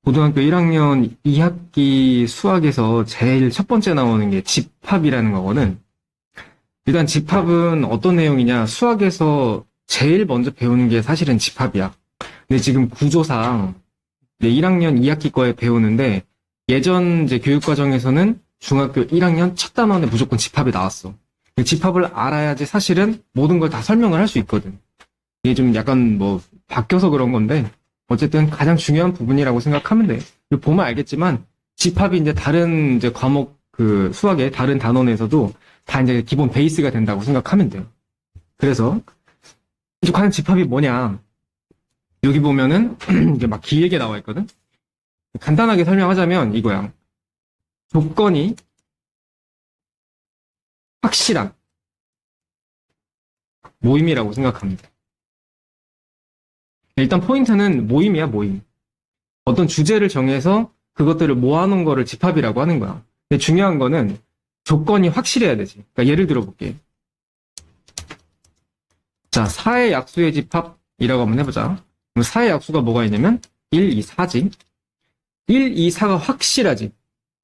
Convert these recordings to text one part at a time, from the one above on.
고등학교 1학년 2학기 수학에서 제일 첫 번째 나오는 게 집합이라는 거거든. 일단 집합은 어떤 내용이냐, 수학에서 제일 먼저 배우는 게 사실은 집합이야. 근데 지금 구조상 1학년 2학기 거에 배우는데 예전 이제 교육과정에서는 중학교 1학년 첫 단원에 무조건 집합이 나왔어. 집합을 알아야지 사실은 모든 걸 다 설명을 할 수 있거든. 이게 좀 약간 뭐 바뀌어서 그런 건데 어쨌든 가장 중요한 부분이라고 생각하면 돼. 보면 알겠지만 집합이 이제 다른 이제 과목 그 수학의 다른 단원에서도 다 이제 기본 베이스가 된다고 생각하면 돼요. 그래서 이제 과연 집합이 뭐냐? 여기 보면은 이게 막 길게 나와 있거든. 간단하게 설명하자면 이거야. 조건이 확실한 모임이라고 생각합니다. 일단 포인트는 모임이야, 모임. 어떤 주제를 정해서 그것들을 모아놓은 거를 집합이라고 하는 거야. 근데 중요한 거는 조건이 확실해야 되지. 그러니까 예를 들어 볼게. 자, 4의 약수의 집합이라고 한번 해보자. 그럼 4의 약수가 뭐가 있냐면 1, 2, 4지. 1, 2, 4가 확실하지.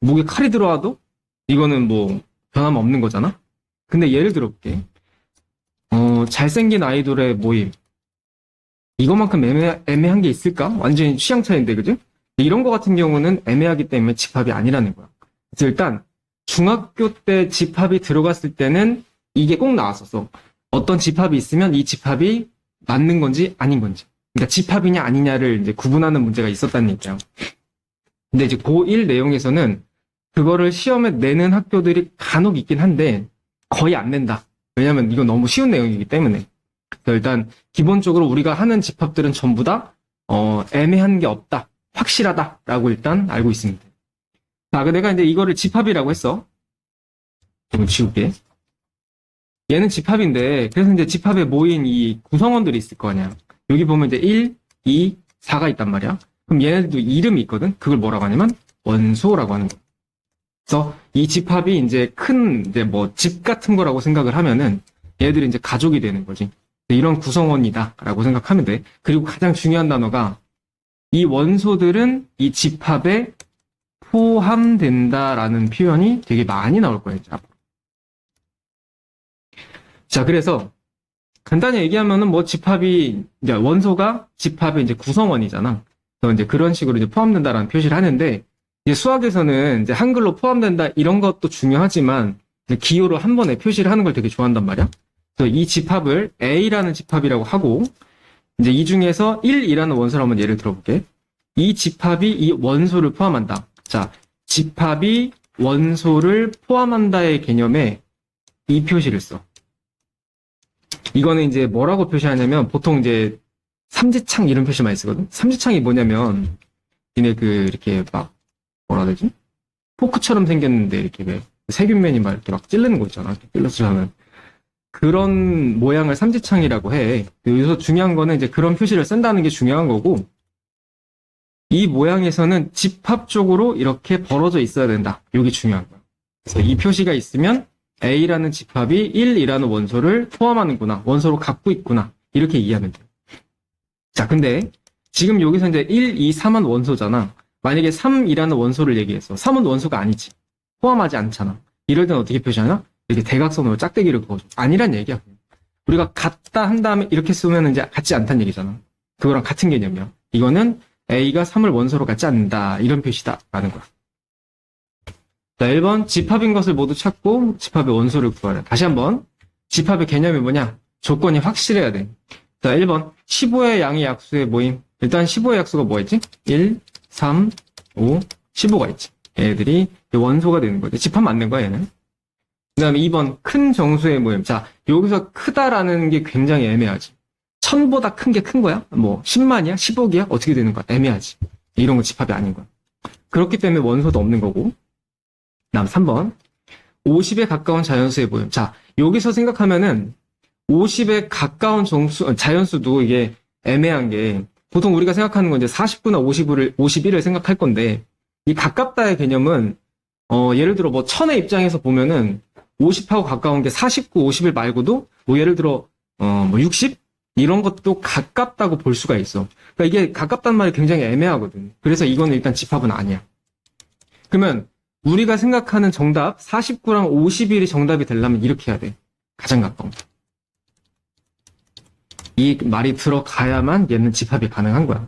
목에 칼이 들어와도 이거는 뭐 변함 없는 거잖아. 근데 예를 들어 볼게. 잘생긴 아이돌의 모임. 이것만큼 애매한 게 있을까? 완전히 취향 차이인데, 그지? 이런 거 같은 경우는 애매하기 때문에 집합이 아니라는 거야. 그래서 일단 중학교 때 집합이 들어갔을 때는 이게 꼭 나왔었어. 어떤 집합이 있으면 이 집합이 맞는 건지 아닌 건지. 그러니까 집합이냐 아니냐를 이제 구분하는 문제가 있었다는 얘기야. 근데 이제 고1 내용에서는 그거를 시험에 내는 학교들이 간혹 있긴 한데 거의 안 낸다. 왜냐면 이건 너무 쉬운 내용이기 때문에. 그래서 일단 기본적으로 우리가 하는 집합들은 전부 다 애매한 게 없다. 확실하다라고 일단 알고 있습니다. 자, 내가 이제 이거를 집합이라고 했어. 좀 지울게. 얘는 집합인데 그래서 이제 집합에 모인 이 구성원들이 있을 거 아니야. 여기 보면 이제 1, 2, 4가 있단 말이야. 그럼 얘네들도 이름이 있거든. 그걸 뭐라고 하냐면 원소라고 하는 거야. 그래서 이 집합이 이제 큰 이제 뭐 집 같은 거라고 생각을 하면은 얘들이 이제 가족이 되는 거지. 이런 구성원이다라고 생각하면 돼. 그리고 가장 중요한 단어가 이 원소들은 이 집합에 포함된다라는 표현이 되게 많이 나올 거예요. 자, 그래서 간단히 얘기하면은 뭐 집합이 이제 원소가 집합의 이제 구성원이잖아. 그래서 이제 그런 식으로 이제 포함된다라는 표시를 하는데 이제 수학에서는 이제 한글로 포함된다 이런 것도 중요하지만 기호로 한 번에 표시를 하는 걸 되게 좋아한단 말이야. 그래서 이 집합을 A라는 집합이라고 하고 이제 이 중에서 1이라는 원소를 한번 예를 들어볼게. 이 집합이 이 원소를 포함한다. 자, 집합이 원소를 포함한다의 개념에 이 표시를 써. 이거는 이제 뭐라고 표시하냐면 보통 이제 삼지창 이런 표시 많이 쓰거든. 삼지창이 뭐냐면 얘네 이렇게 막 뭐라 해야 되지? 포크처럼 생겼는데 이렇게 왜 세균맨이 막 이렇게 막 찌르는 거 있잖아. 찔러서 하면 그런 모양을 삼지창이라고 해. 여기서 중요한 거는 이제 그런 표시를 쓴다는 게 중요한 거고 이 모양에서는 집합적으로 이렇게 벌어져 있어야 된다. 이게 중요한 거야. 그래서 이 표시가 있으면 A라는 집합이 1이라는 원소를 포함하는구나. 원소로 갖고 있구나. 이렇게 이해하면 돼요. 자, 근데 지금 여기서 이제 1, 2, 3은 원소잖아. 만약에 3이라는 원소를 얘기했어. 3은 원소가 아니지. 포함하지 않잖아. 이럴 때는 어떻게 표시하냐? 이렇게 대각선으로 짝대기를 그어줘. 아니란 얘기야. 우리가 같다 한 다음에 이렇게 쓰면 이제 같지 않다는 얘기잖아. 그거랑 같은 개념이야. 이거는 A가 3을 원소로 갖지 않는다. 이런 표시다. 라는 거야. 자, 1번 집합인 것을 모두 찾고 집합의 원소를 구하라. 다시 한번 집합의 개념이 뭐냐? 조건이 확실해야 돼. 자, 1번 15의 양의 약수의 모임. 일단 15의 약수가 뭐였지? 1, 3, 5, 15가 있지. 얘들이 원소가 되는 거지. 집합 맞는 거야, 얘는. 그 다음에 2번 큰 정수의 모임. 자, 여기서 크다라는 게 굉장히 애매하지. 1000보다 큰 게 큰 거야? 뭐 10만이야? 10억이야? 어떻게 되는 거야? 애매하지. 이런 거 집합이 아닌 거야. 그렇기 때문에 원소도 없는 거고. 다음 3번 50에 가까운 자연수의 모임. 자, 여기서 생각하면은 50에 가까운 자연수도 이게 애매한 게 보통 우리가 생각하는 건 이제 49나 51을 생각할 건데 이 가깝다의 개념은 예를 들어 뭐 1000의 입장에서 보면은 50하고 가까운 게 49, 51 말고도 뭐 예를 들어 뭐 60? 이런 것도 가깝다고 볼 수가 있어. 그러니까 이게 가깝단 말이 굉장히 애매하거든. 그래서 이거는 일단 집합은 아니야. 그러면 우리가 생각하는 정답 49랑 51이 정답이 되려면 이렇게 해야 돼. 가장 가까운 거. 이 말이 들어가야만 얘는 집합이 가능한 거야.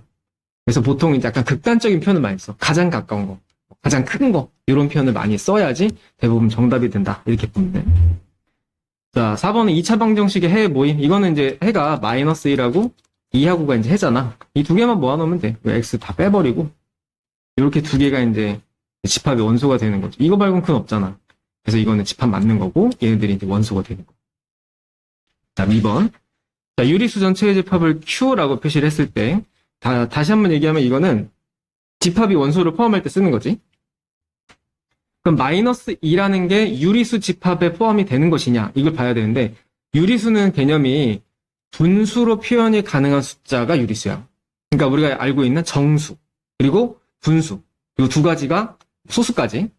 그래서 보통 이제 약간 극단적인 표현을 많이 써. 가장 가까운 거, 가장 큰 거, 이런 표현을 많이 써야지 대부분 정답이 된다. 이렇게 보면 돼. 자, 4번은 2차 방정식의 해 모임. 이거는 이제 해가 마이너스 1하고 2하고가 이제 해잖아. 이 두 개만 모아놓으면 돼. x 다 빼버리고. 이렇게 두 개가 이제 집합의 원소가 되는 거죠. 이거 말고는 큰 없잖아. 그래서 이거는 집합 맞는 거고, 얘네들이 이제 원소가 되는 거. 자, 2번. 자, 유리수 전체의 집합을 Q라고 표시를 했을 때, 다시 한번 얘기하면 이거는 집합이 원소를 포함할 때 쓰는 거지. 그럼 마이너스 2라는 게 유리수 집합에 포함이 되는 것이냐, 이걸 봐야 되는데, 유리수는 개념이 분수로 표현이 가능한 숫자가 유리수야. 그러니까 우리가 알고 있는 정수, 그리고 분수, 이 두 가지가 소수까지,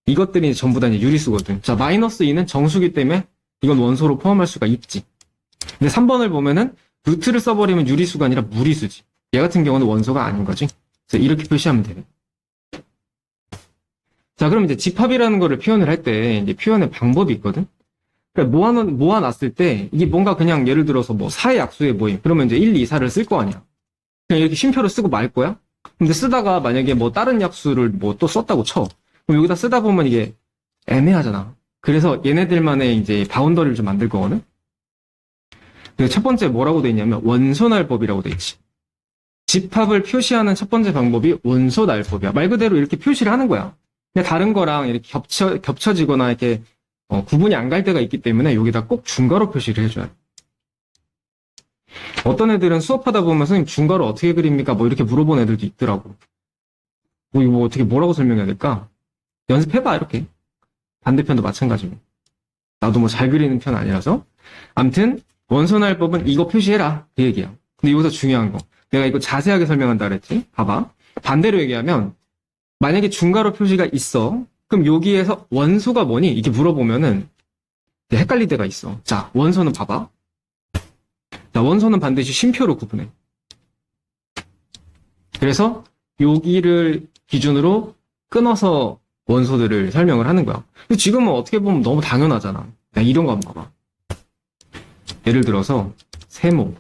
이것들이 전부 다 이제 유리수거든. 자, 마이너스 2는 정수기 때문에 이건 원소로 포함할 수가 있지. 근데 3번을 보면은 루트를 써버리면 유리수가 아니라 무리수지. 얘 같은 경우는 원소가 아닌 거지. 그래서 이렇게 표시하면 되네. 자, 그럼 이제 집합이라는 거를 표현을 할 때 이제 표현의 방법이 있거든. 그러니까 모아놨을 때 이게 뭔가 그냥 예를 들어서 뭐 4의 약수의 모임. 그러면 이제 1, 2, 4를 쓸 거 아니야. 그냥 이렇게 쉼표를 쓰고 말 거야. 근데 쓰다가 만약에 뭐 다른 약수를 뭐 또 썼다고 쳐. 그럼 여기다 쓰다 보면 이게 애매하잖아. 그래서 얘네들만의 이제 바운더리를 좀 만들 거거든. 그래서 첫 번째 뭐라고 돼 있냐면 원소날법이라고 돼 있지. 집합을 표시하는 첫 번째 방법이 원소날법이야. 말 그대로 이렇게 표시를 하는 거야. 근데 다른 거랑 이렇게 겹쳐지거나 이렇게 구분이 안 갈 때가 있기 때문에 여기다 꼭 중괄호 표시를 해줘야 돼. 어떤 애들은 수업하다 보면 선생님 중괄호 어떻게 그립니까? 뭐 이렇게 물어본 애들도 있더라고. 뭐 이거 어떻게 뭐라고 설명해야 될까? 연습해봐 이렇게. 반대편도 마찬가지고. 나도 뭐 잘 그리는 편 아니라서. 암튼 원소날법은 이거 표시해라 그 얘기야. 근데 여기서 중요한 거. 내가 이거 자세하게 설명한다 그랬지? 봐봐. 반대로 얘기하면 만약에 중괄호 표시가 있어. 그럼 여기에서 원소가 뭐니? 이렇게 물어보면은 헷갈릴 때가 있어. 자, 원소는 봐봐. 자, 원소는 반드시 쉼표로 구분해. 그래서 여기를 기준으로 끊어서 원소들을 설명을 하는 거야. 근데 지금은 어떻게 보면 너무 당연하잖아. 야, 이런 거 한번 봐봐. 예를 들어서 세모,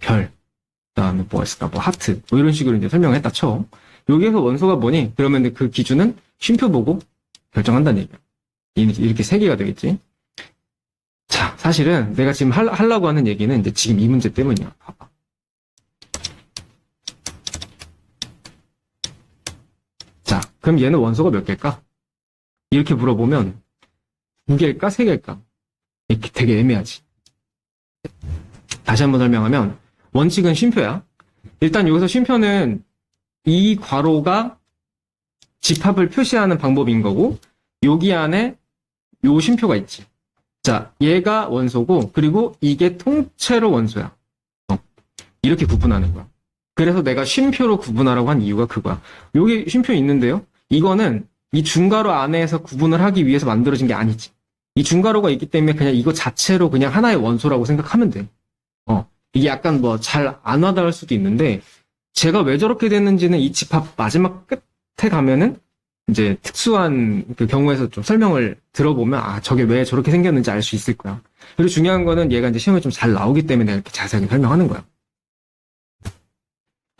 별, 그다음에 뭐가 있을까? 뭐 하트, 뭐 이런 식으로 이제 설명을 했다 쳐. 여기에서 원소가 뭐니? 그러면 그 기준은 쉼표 보고 결정한다는 얘기야. 이렇게 세 개가 되겠지. 자, 사실은 내가 지금 하려고 하는 얘기는 이제 지금 이 문제 때문이야. 봐봐. 자, 그럼 얘는 원소가 몇 개일까? 이렇게 물어보면 2개일까? 3개일까? 이렇게 되게 애매하지. 다시 한번 설명하면 원칙은 쉼표야. 일단 여기서 쉼표는 이 괄호가 집합을 표시하는 방법인 거고 여기 안에 요 쉼표가 있지. 자, 얘가 원소고 그리고 이게 통째로 원소야. 이렇게 구분하는 거야. 그래서 내가 쉼표로 구분하라고 한 이유가 그거야. 여기 쉼표 있는데요. 이거는 이 중괄호 안에서 구분을 하기 위해서 만들어진 게 아니지. 이 중괄호가 있기 때문에 그냥 이거 자체로 그냥 하나의 원소라고 생각하면 돼. 이게 약간 뭐 잘 안 와닿을 수도 있는데 제가 왜 저렇게 됐는지는 이 집합 마지막 끝에 가면은 이제 특수한 그 경우에서 좀 설명을 들어보면 아 저게 왜 저렇게 생겼는지 알 수 있을 거야. 그리고 중요한 거는 얘가 이제 시험에 좀 잘 나오기 때문에 내가 이렇게 자세하게 설명하는 거야.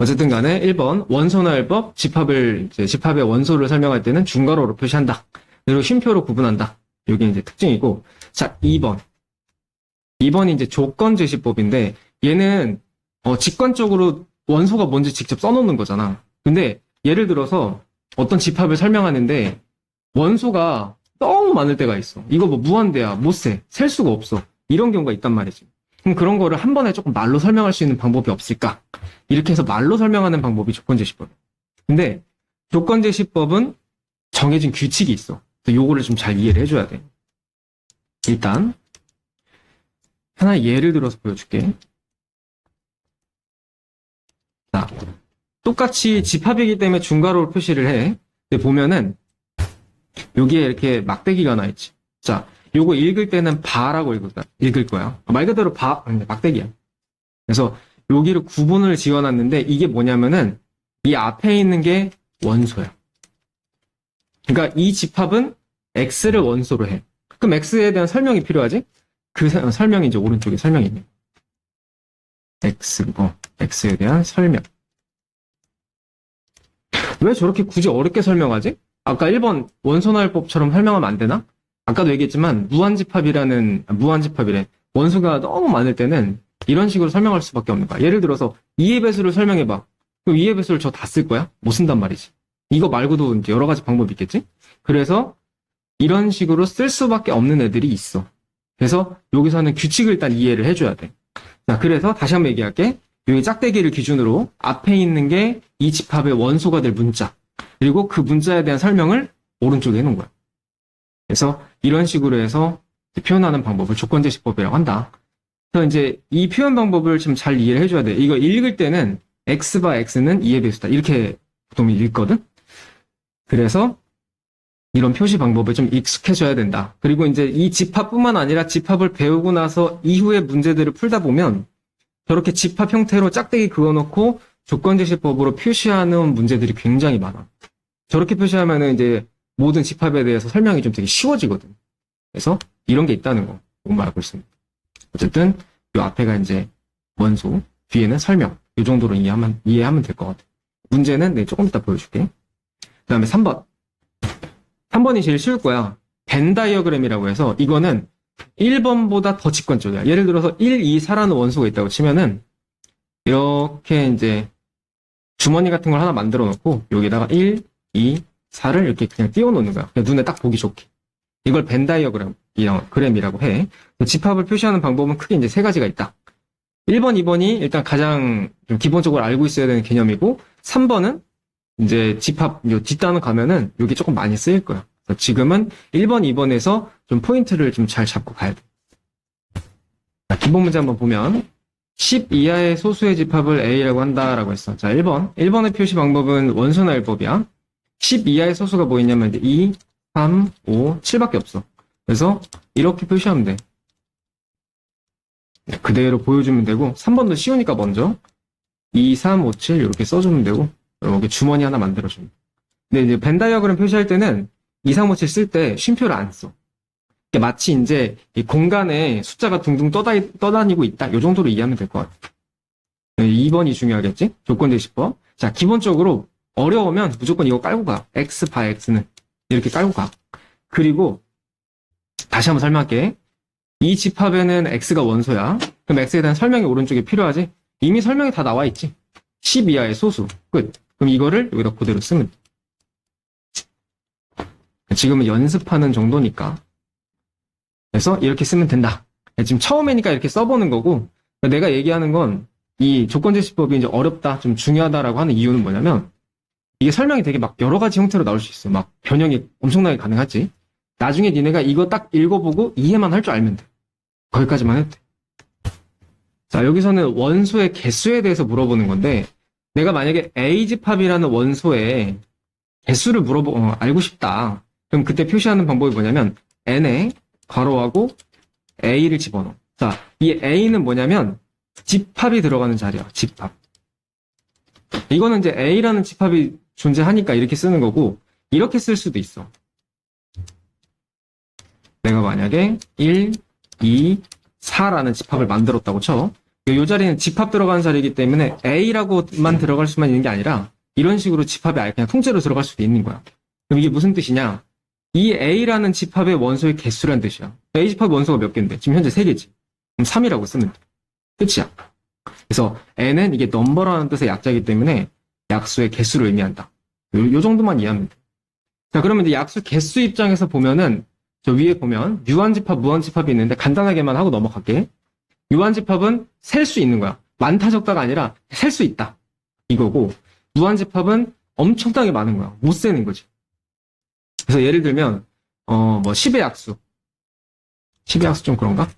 어쨌든 간에 1번 원소날법 집합의 원소를 설명할 때는 중괄호로 표시한다. 그리고 쉼표로 구분한다. 이게 이제 특징이고 자 2번이 이제 조건제시법인데 얘는 직관적으로 원소가 뭔지 직접 써놓는 거잖아. 근데 예를 들어서 어떤 집합을 설명하는데 원소가 너무 많을 때가 있어. 이거 뭐 무한대야, 못 셀 수가 없어. 이런 경우가 있단 말이지. 그럼 그런 거를 한 번에 조금 말로 설명할 수 있는 방법이 없을까? 이렇게 해서 말로 설명하는 방법이 조건제시법. 근데 조건제시법은 정해진 규칙이 있어. 그래서 요거를 좀 잘 이해를 해줘야 돼. 일단 하나의 예를 들어서 보여줄게. 자, 똑같이 집합이기 때문에 중괄호로 표시를 해. 근데 보면은 여기에 이렇게 막대기가 하나 있지. 자, 요거 읽을 때는 바라고 읽을 거야. 말 그대로 막대기야. 그래서 여기를 구분을 지어놨는데 이게 뭐냐면은 이 앞에 있는 게 원소야. 그러니까 이 집합은 x를 원소로 해. 그럼 x에 대한 설명이 필요하지? 그 설명이 이제 오른쪽에 설명이 있네. x에 대한 설명. 왜 저렇게 굳이 어렵게 설명하지? 아까 1번 원소나열법처럼 설명하면 안 되나? 아까도 얘기했지만 무한집합이래. 원소가 너무 많을 때는 이런 식으로 설명할 수밖에 없는 거야. 예를 들어서 2의 배수를 설명해봐. 그럼 2의 배수를 저 다 쓸 거야? 못 쓴단 말이지. 이거 말고도 이제 여러 가지 방법이 있겠지? 그래서 이런 식으로 쓸 수밖에 없는 애들이 있어. 그래서 여기서는 규칙을 일단 이해를 해줘야 돼. 자, 그래서 다시 한번 얘기할게. 여기 짝대기를 기준으로 앞에 있는 게 이 집합의 원소가 될 문자. 그리고 그 문자에 대한 설명을 오른쪽에 해놓은 거야. 그래서 이런 식으로 해서 표현하는 방법을 조건제시법이라고 한다. 그래서 이제 이 표현 방법을 좀 잘 이해를 해줘야 돼. 이거 읽을 때는 x 바 x는 2의 배수다. 이렇게 보통 읽거든? 그래서 이런 표시 방법을 좀 익숙해져야 된다. 그리고 이제 이 집합뿐만 아니라 집합을 배우고 나서 이후의 문제들을 풀다 보면 저렇게 집합 형태로 짝대기 그어놓고 조건제시법으로 표시하는 문제들이 굉장히 많아. 저렇게 표시하면은 이제 모든 집합에 대해서 설명이 좀 되게 쉬워지거든. 그래서 이런 게 있다는 거 조금 알고 있습니다. 어쨌든 이 앞에가 이제 원소, 뒤에는 설명. 이 정도로 이해하면 될 것 같아. 문제는 네, 조금 이따 보여줄게. 그 다음에 3번. 3번이 제일 쉬울 거야. 벤 다이어그램이라고 해서 이거는 1번보다 더 직관적이야. 예를 들어서 1, 2, 4라는 원소가 있다고 치면은 이렇게 이제 주머니 같은 걸 하나 만들어 놓고 여기다가 1, 2, 4를 이렇게 그냥 띄워 놓는 거야. 그냥 눈에 딱 보기 좋게. 이걸 벤 다이어그램이라고 해. 집합을 표시하는 방법은 크게 이제 세 가지가 있다. 1번, 2번이 일단 가장 좀 기본적으로 알고 있어야 되는 개념이고 3번은 이제 집합 뒷단을 가면은 여기 조금 많이 쓰일 거야. 그래서 지금은 1번, 2번에서 좀 포인트를 좀 잘 잡고 가야 돼. 자, 기본 문제 한번 보면 10 이하의 소수의 집합을 A라고 한다라고 했어. 자, 1번. 1번의 표시 방법은 원소나열법이야. 10 이하의 소수가 뭐 있냐면 이제 2, 3, 5, 7밖에 없어. 그래서 이렇게 표시하면 돼. 그대로 보여주면 되고 3번도 쉬우니까 먼저 2, 3, 5, 7 이렇게 써주면 되고 여기 주머니 하나 만들어줍니다. 근데 이제 벤 다이어그램 표시할 때는 2, 3, 5, 7 쓸 때 쉼표를 안 써. 마치 이제 이 공간에 숫자가 둥둥 떠다니고 있다. 이 정도로 이해하면 될 것 같아. 2번이 중요하겠지? 조건제시법. 자, 기본적으로 어려우면 무조건 이거 깔고 가. x 바 x는 이렇게 깔고 가. 그리고 다시 한번 설명할게. 이 집합에는 x가 원소야. 그럼 x에 대한 설명이 오른쪽에 필요하지? 이미 설명이 다 나와 있지. 10 이하의 소수. 끝. 그럼 이거를 여기다 그대로 쓰면 돼. 지금은 연습하는 정도니까. 그래서 이렇게 쓰면 된다. 지금 처음이니까 이렇게 써보는 거고, 내가 얘기하는 건 이 조건제시법이 이제 어렵다, 좀 중요하다라고 하는 이유는 뭐냐면, 이게 설명이 되게 막 여러 가지 형태로 나올 수 있어. 막 변형이 엄청나게 가능하지. 나중에 니네가 이거 딱 읽어보고 이해만 할 줄 알면 돼. 거기까지만 해도 돼. 자, 여기서는 원소의 개수에 대해서 물어보는 건데, 내가 만약에 A집합이라는 원소의 개수를 알고 싶다. 그럼 그때 표시하는 방법이 뭐냐면, n에 괄호하고 A를 집어넣어. 자, 이 A는 뭐냐면, 집합이 들어가는 자리야, 집합. 이거는 이제 A라는 집합이 존재하니까 이렇게 쓰는 거고, 이렇게 쓸 수도 있어. 내가 만약에 1, 2, 4라는 집합을 만들었다고 쳐. 이 자리는 집합 들어가는 자리이기 때문에 A라고만 들어갈 수만 있는 게 아니라 이런 식으로 집합이 아예 그냥 통째로 들어갈 수도 있는 거야. 그럼 이게 무슨 뜻이냐? 이 A라는 집합의 원소의 개수란 뜻이야. A 집합 원소가 몇 개인데? 지금 현재 3개지. 그럼 3이라고 쓰면 돼. 끝이야. 그래서 N은 이게 넘버라는 뜻의 약자이기 때문에 약수의 개수를 의미한다. 요 정도만 이해하면 돼. 자, 그러면 이제 약수 개수 입장에서 보면은 저 위에 보면 유한집합, 무한집합이 있는데 간단하게만 하고 넘어갈게. 유한집합은 셀 수 있는 거야. 많다 적다가 아니라 셀 수 있다. 이거고 무한집합은 엄청나게 많은 거야. 못 세는 거지. 그래서 예를 들면 뭐 10의 약수. 10의 약수 좀 그런가?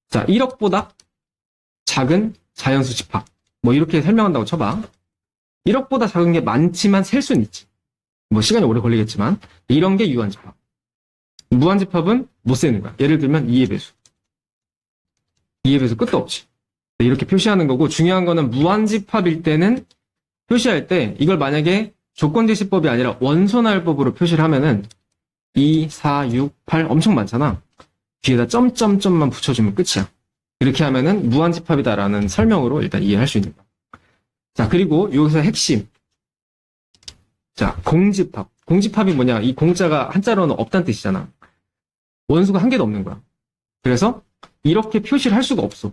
자, 1억보다 작은 자연수 집합. 뭐 이렇게 설명한다고 쳐봐. 1억보다 작은 게 많지만 셀 수는 있지. 뭐 시간이 오래 걸리겠지만 이런 게 유한집합. 무한집합은 못 세는 거야. 예를 들면 2의 배수. 2의 배수 끝도 없지. 이렇게 표시하는 거고, 중요한 거는 무한집합일 때는 표시할 때 이걸 만약에 조건제시법이 아니라 원소날법으로 표시를 하면은 2, 4, 6, 8 엄청 많잖아. 뒤에다 점점점만 붙여주면 끝이야. 이렇게 하면은 무한집합이다라는 설명으로 일단 이해할 수 있는 거야. 자, 그리고 여기서 핵심. 자, 공집합. 공집합이 뭐냐? 이 공자가 한자로는 없다는 뜻이잖아. 원수가 한 개도 없는 거야. 그래서 이렇게 표시를 할 수가 없어.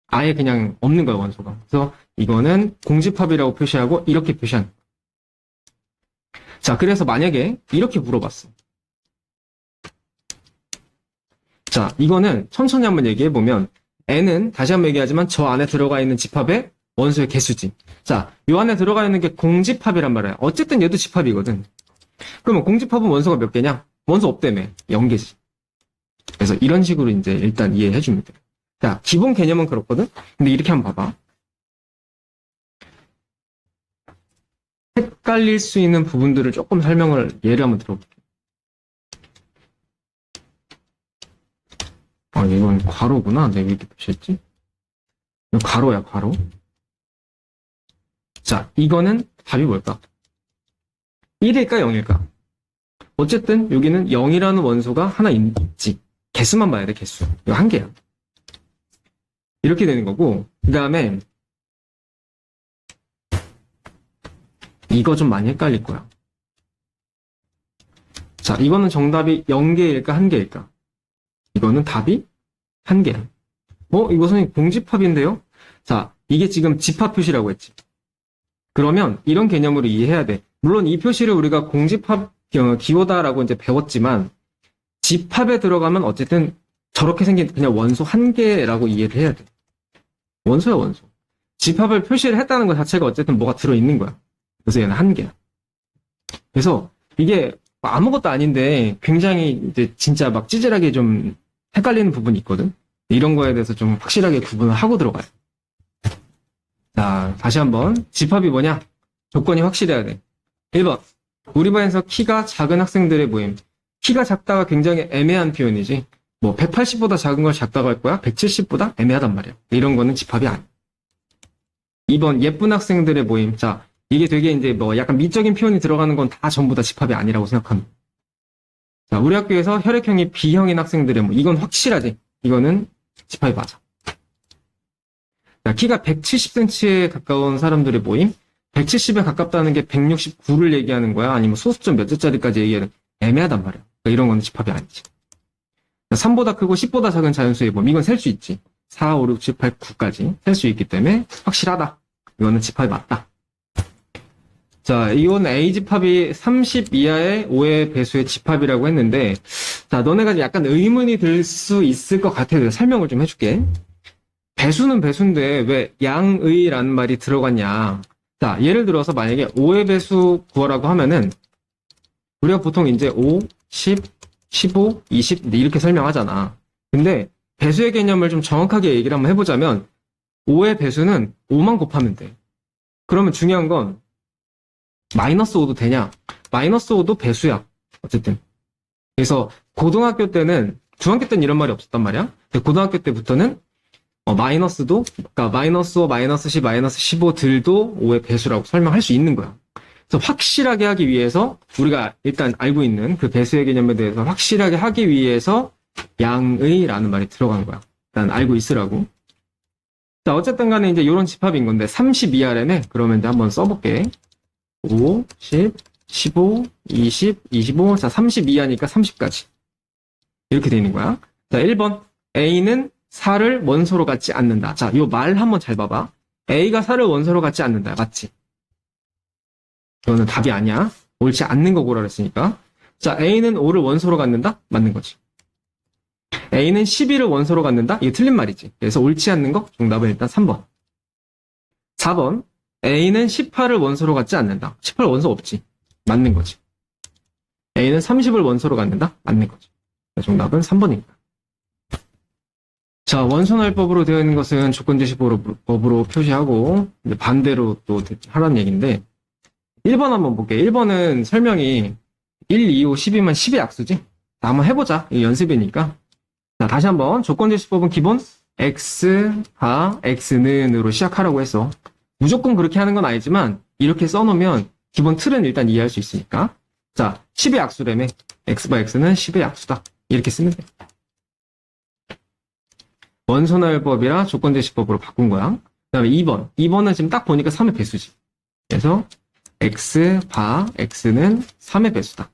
아예 그냥 없는 거야, 원소가. 그래서 이거는 공집합이라고 표시하고 이렇게 표시하는 거야. 자, 그래서 만약에 이렇게 물어봤어. 자, 이거는 천천히 한번 얘기해보면 n은 다시 한번 얘기하지만 저 안에 들어가 있는 집합의 원소의 개수지. 자, 요 안에 들어가 있는 게 공집합이란 말이야. 어쨌든 얘도 집합이거든. 그러면 공집합은 원소가 몇 개냐? 원소 없다며. 0개지. 그래서 이런 식으로 이제 일단 이해해주면 돼. 자, 기본 개념은 그렇거든? 근데 이렇게 한번 봐봐. 헷갈릴 수 있는 부분들을 조금 설명을, 예를 한번 들어볼게. 아, 이건 괄호구나. 내가 이렇게 표시했지? 이거 괄호야, 괄호. 자, 이거는 답이 뭘까? 1일까, 0일까? 어쨌든 여기는 0이라는 원소가 하나 있지. 개수만 봐야 돼, 개수. 이거 한 개야. 이렇게 되는 거고, 그 다음에 이거 좀 많이 헷갈릴 거야. 자, 이거는 정답이 0개일까, 1개일까? 이거는 답이 1개야. 이거 선생님 공집합인데요? 자, 이게 지금 집합 표시라고 했지. 그러면 이런 개념으로 이해해야 돼. 물론 이 표시를 우리가 공집합 기호다라고 이제 배웠지만 집합에 들어가면 어쨌든 저렇게 생긴 그냥 원소 1개라고 이해를 해야 돼. 원소야, 원소. 집합을 표시를 했다는 것 자체가 어쨌든 뭐가 들어있는 거야. 그래서 얘는 1개야. 그래서 이게 아무것도 아닌데 굉장히 이제 진짜 막 찌질하게 좀 헷갈리는 부분이 있거든. 이런 거에 대해서 좀 확실하게 구분을 하고 들어가요. 자, 다시 한번. 집합이 뭐냐? 조건이 확실해야 돼. 1번. 우리 반에서 키가 작은 학생들의 모임. 키가 작다가 굉장히 애매한 표현이지. 뭐 180보다 작은 걸 작다고 할 거야? 170보다 애매하단 말이야. 이런 거는 집합이 아니야. 2번. 예쁜 학생들의 모임. 자, 이게 되게 이제 뭐 약간 미적인 표현이 들어가는 건 다 전부 다 집합이 아니라고 생각합니다. 자, 우리 학교에서 혈액형이 B형인 학생들의 모임. 이건 확실하지. 이거는 집합이 맞아. 자, 키가 170cm에 가까운 사람들의 모임. 170에 가깝다는 게 169를 얘기하는 거야? 아니면 소수점 몇 자짜리까지 얘기하는 애매하단 말이야. 그러니까 이런 거는 집합이 아니지. 자, 3보다 크고 10보다 작은 자연수의 모임. 이건 셀 수 있지. 4, 5, 6, 7, 8, 9까지 셀 수 있기 때문에 확실하다. 이거는 집합이 맞다. 자, 이건 A집합이 30 이하의 5의 배수의 집합이라고 했는데, 자, 너네가 약간 의문이 들 수 있을 것 같아서 설명을 좀 해줄게. 배수는 배수인데 왜 양의라는 말이 들어갔냐. 자, 예를 들어서 만약에 5의 배수 구하라고 하면은 우리가 보통 이제 5, 10, 15, 20 이렇게 설명하잖아. 근데 배수의 개념을 좀 정확하게 얘기를 한번 해보자면 5의 배수는 5만 곱하면 돼. 그러면 중요한 건 마이너스 5도 되냐? 마이너스 5도 배수야. 어쨌든. 그래서 고등학교 때는, 중학교 때는 이런 말이 없었단 말이야. 근데 고등학교 때부터는 마이너스도, 그러니까 마이너스 5, 마이너스 10, 마이너스 15들도 5의 배수라고 설명할 수 있는 거야. 그래서 확실하게 하기 위해서 우리가 일단 알고 있는 그 배수의 개념에 대해서 확실하게 하기 위해서 양의라는 말이 들어간 거야. 일단 알고 있으라고. 자, 어쨌든 간에 이제 이런 집합인 건데 30 이하래네. 그러면 이제 한번 써볼게. 5, 10, 15, 20, 25, 자, 30 이하니까 30까지. 이렇게 되는 거야. 자, 1번. A는 4를 원소로 갖지 않는다. 자, 요 말 한번 잘 봐봐. A가 4를 원소로 갖지 않는다. 맞지? 이거는 답이 아니야. 옳지 않는 거고라 그랬으니까. 자, A는 5를 원소로 갖는다? 맞는 거지. A는 12를 원소로 갖는다? 이게 틀린 말이지. 그래서 옳지 않는 거? 정답은 일단 3번. 4번. A는 18을 원소로 갖지 않는다. 18 원소 없지. 맞는 거지. A는 30을 원소로 갖는다? 맞는 거지. 정답은 3번입니다. 자, 원소날법으로 되어 있는 것은 조건제시법으로 표시하고 이제 반대로 또 하라는 얘기인데 1번 한번 볼게. 1번은 설명이 1, 2, 5, 12만 10의 약수지? 자, 한번 해보자. 이게 연습이니까. 자, 다시 한번 조건제시법은 기본 x가 x는으로 시작하라고 했어. 무조건 그렇게 하는 건 아니지만 이렇게 써놓으면 기본 틀은 일단 이해할 수 있으니까. 자, 10의 약수라며. x바 x는 10의 약수다. 이렇게 쓰면 돼. 원소날법이라 조건제시법으로 바꾼 거야. 그 다음에 2번. 2번은 지금 딱 보니까 3의 배수지. 그래서 x 바 x는 3의 배수다.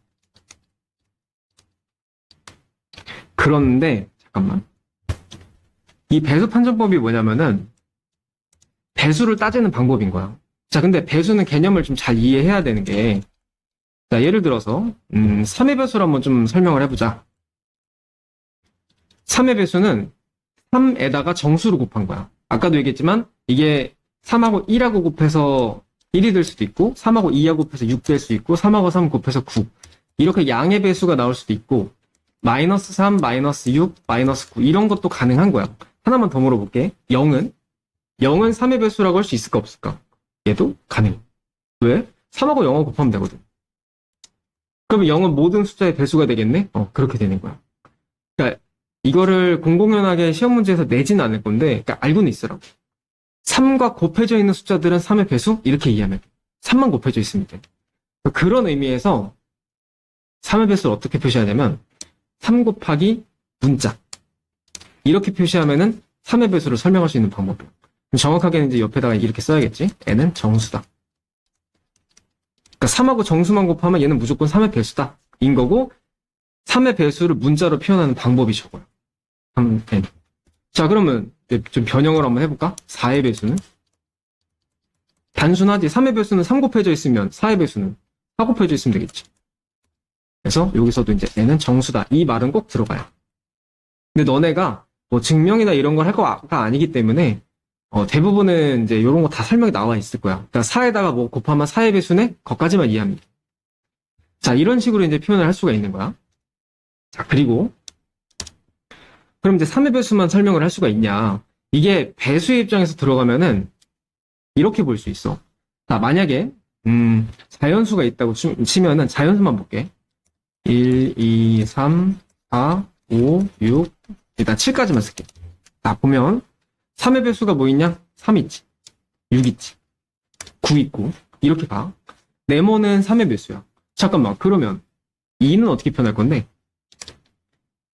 그런데 잠깐만. 이 배수 판정법이 뭐냐면은 배수를 따지는 방법인 거야. 자, 근데 배수는 개념을 좀 잘 이해해야 되는 게, 자, 예를 들어서 3의 배수를 한번 좀 설명을 해보자. 3의 배수는 3에다가 정수를 곱한 거야. 아까도 얘기했지만 이게 3하고 1하고 곱해서 1이 될 수도 있고 3하고 2하고 곱해서 6 될 수 있고 3하고 3 곱해서 9 이렇게 양의 배수가 나올 수도 있고 마이너스 3, 마이너스 6, 마이너스 9 이런 것도 가능한 거야. 하나만 더 물어볼게. 0은 3의 배수라고 할 수 있을까 없을까? 얘도 가능해. 왜? 3하고 0하고 곱하면 되거든. 그러면 0은 모든 숫자의 배수가 되겠네? 그렇게 되는 거야. 그러니까 이거를 공공연하게 시험 문제에서 내지는 않을 건데, 그러니까 알고는 있으라고. 3과 곱해져 있는 숫자들은 3의 배수? 이렇게 이해하면 돼. 3만 곱해져 있으면 돼. 그런 의미에서 3의 배수를 어떻게 표시하냐면 3 곱하기 문자 이렇게 표시하면은 3의 배수를 설명할 수 있는 방법이야. 정확하게는 이제 옆에다가 이렇게 써야겠지. n은 정수다. 그러니까 3하고 정수만 곱하면 얘는 무조건 3의 배수다. 인 거고 3의 배수를 문자로 표현하는 방법이 저거야. 3n. 자, 그러면 좀 변형을 한번 해볼까? 4의 배수는? 단순하지. 3의 배수는 3 곱해져 있으면 4의 배수는 4 곱해져 있으면 되겠지. 그래서 여기서도 이제 n은 정수다. 이 말은 꼭 들어가요. 근데 너네가 뭐 증명이나 이런 걸 할 거가 아니기 때문에 대부분은 이제 이런 거 다 설명이 나와 있을 거야. 그러니까 4에다가 뭐 곱하면 4의 배수네? 거기까지만 이해하면 돼. 자, 이런 식으로 이제 표현을 할 수가 있는 거야. 자, 그리고 그럼 이제 3의 배수만 설명을 할 수가 있냐? 이게 배수의 입장에서 들어가면은 이렇게 볼 수 있어. 자, 만약에 자연수가 있다고 치면은 자연수만 볼게. 1, 2, 3, 4, 5, 6 일단 7까지만 쓸게. 자, 보면 3의 배수가 뭐 있냐? 3 있지. 6 있지. 9 있고 이렇게 봐. 네모는 3의 배수야. 잠깐만, 그러면 2는 어떻게 표현할 건데?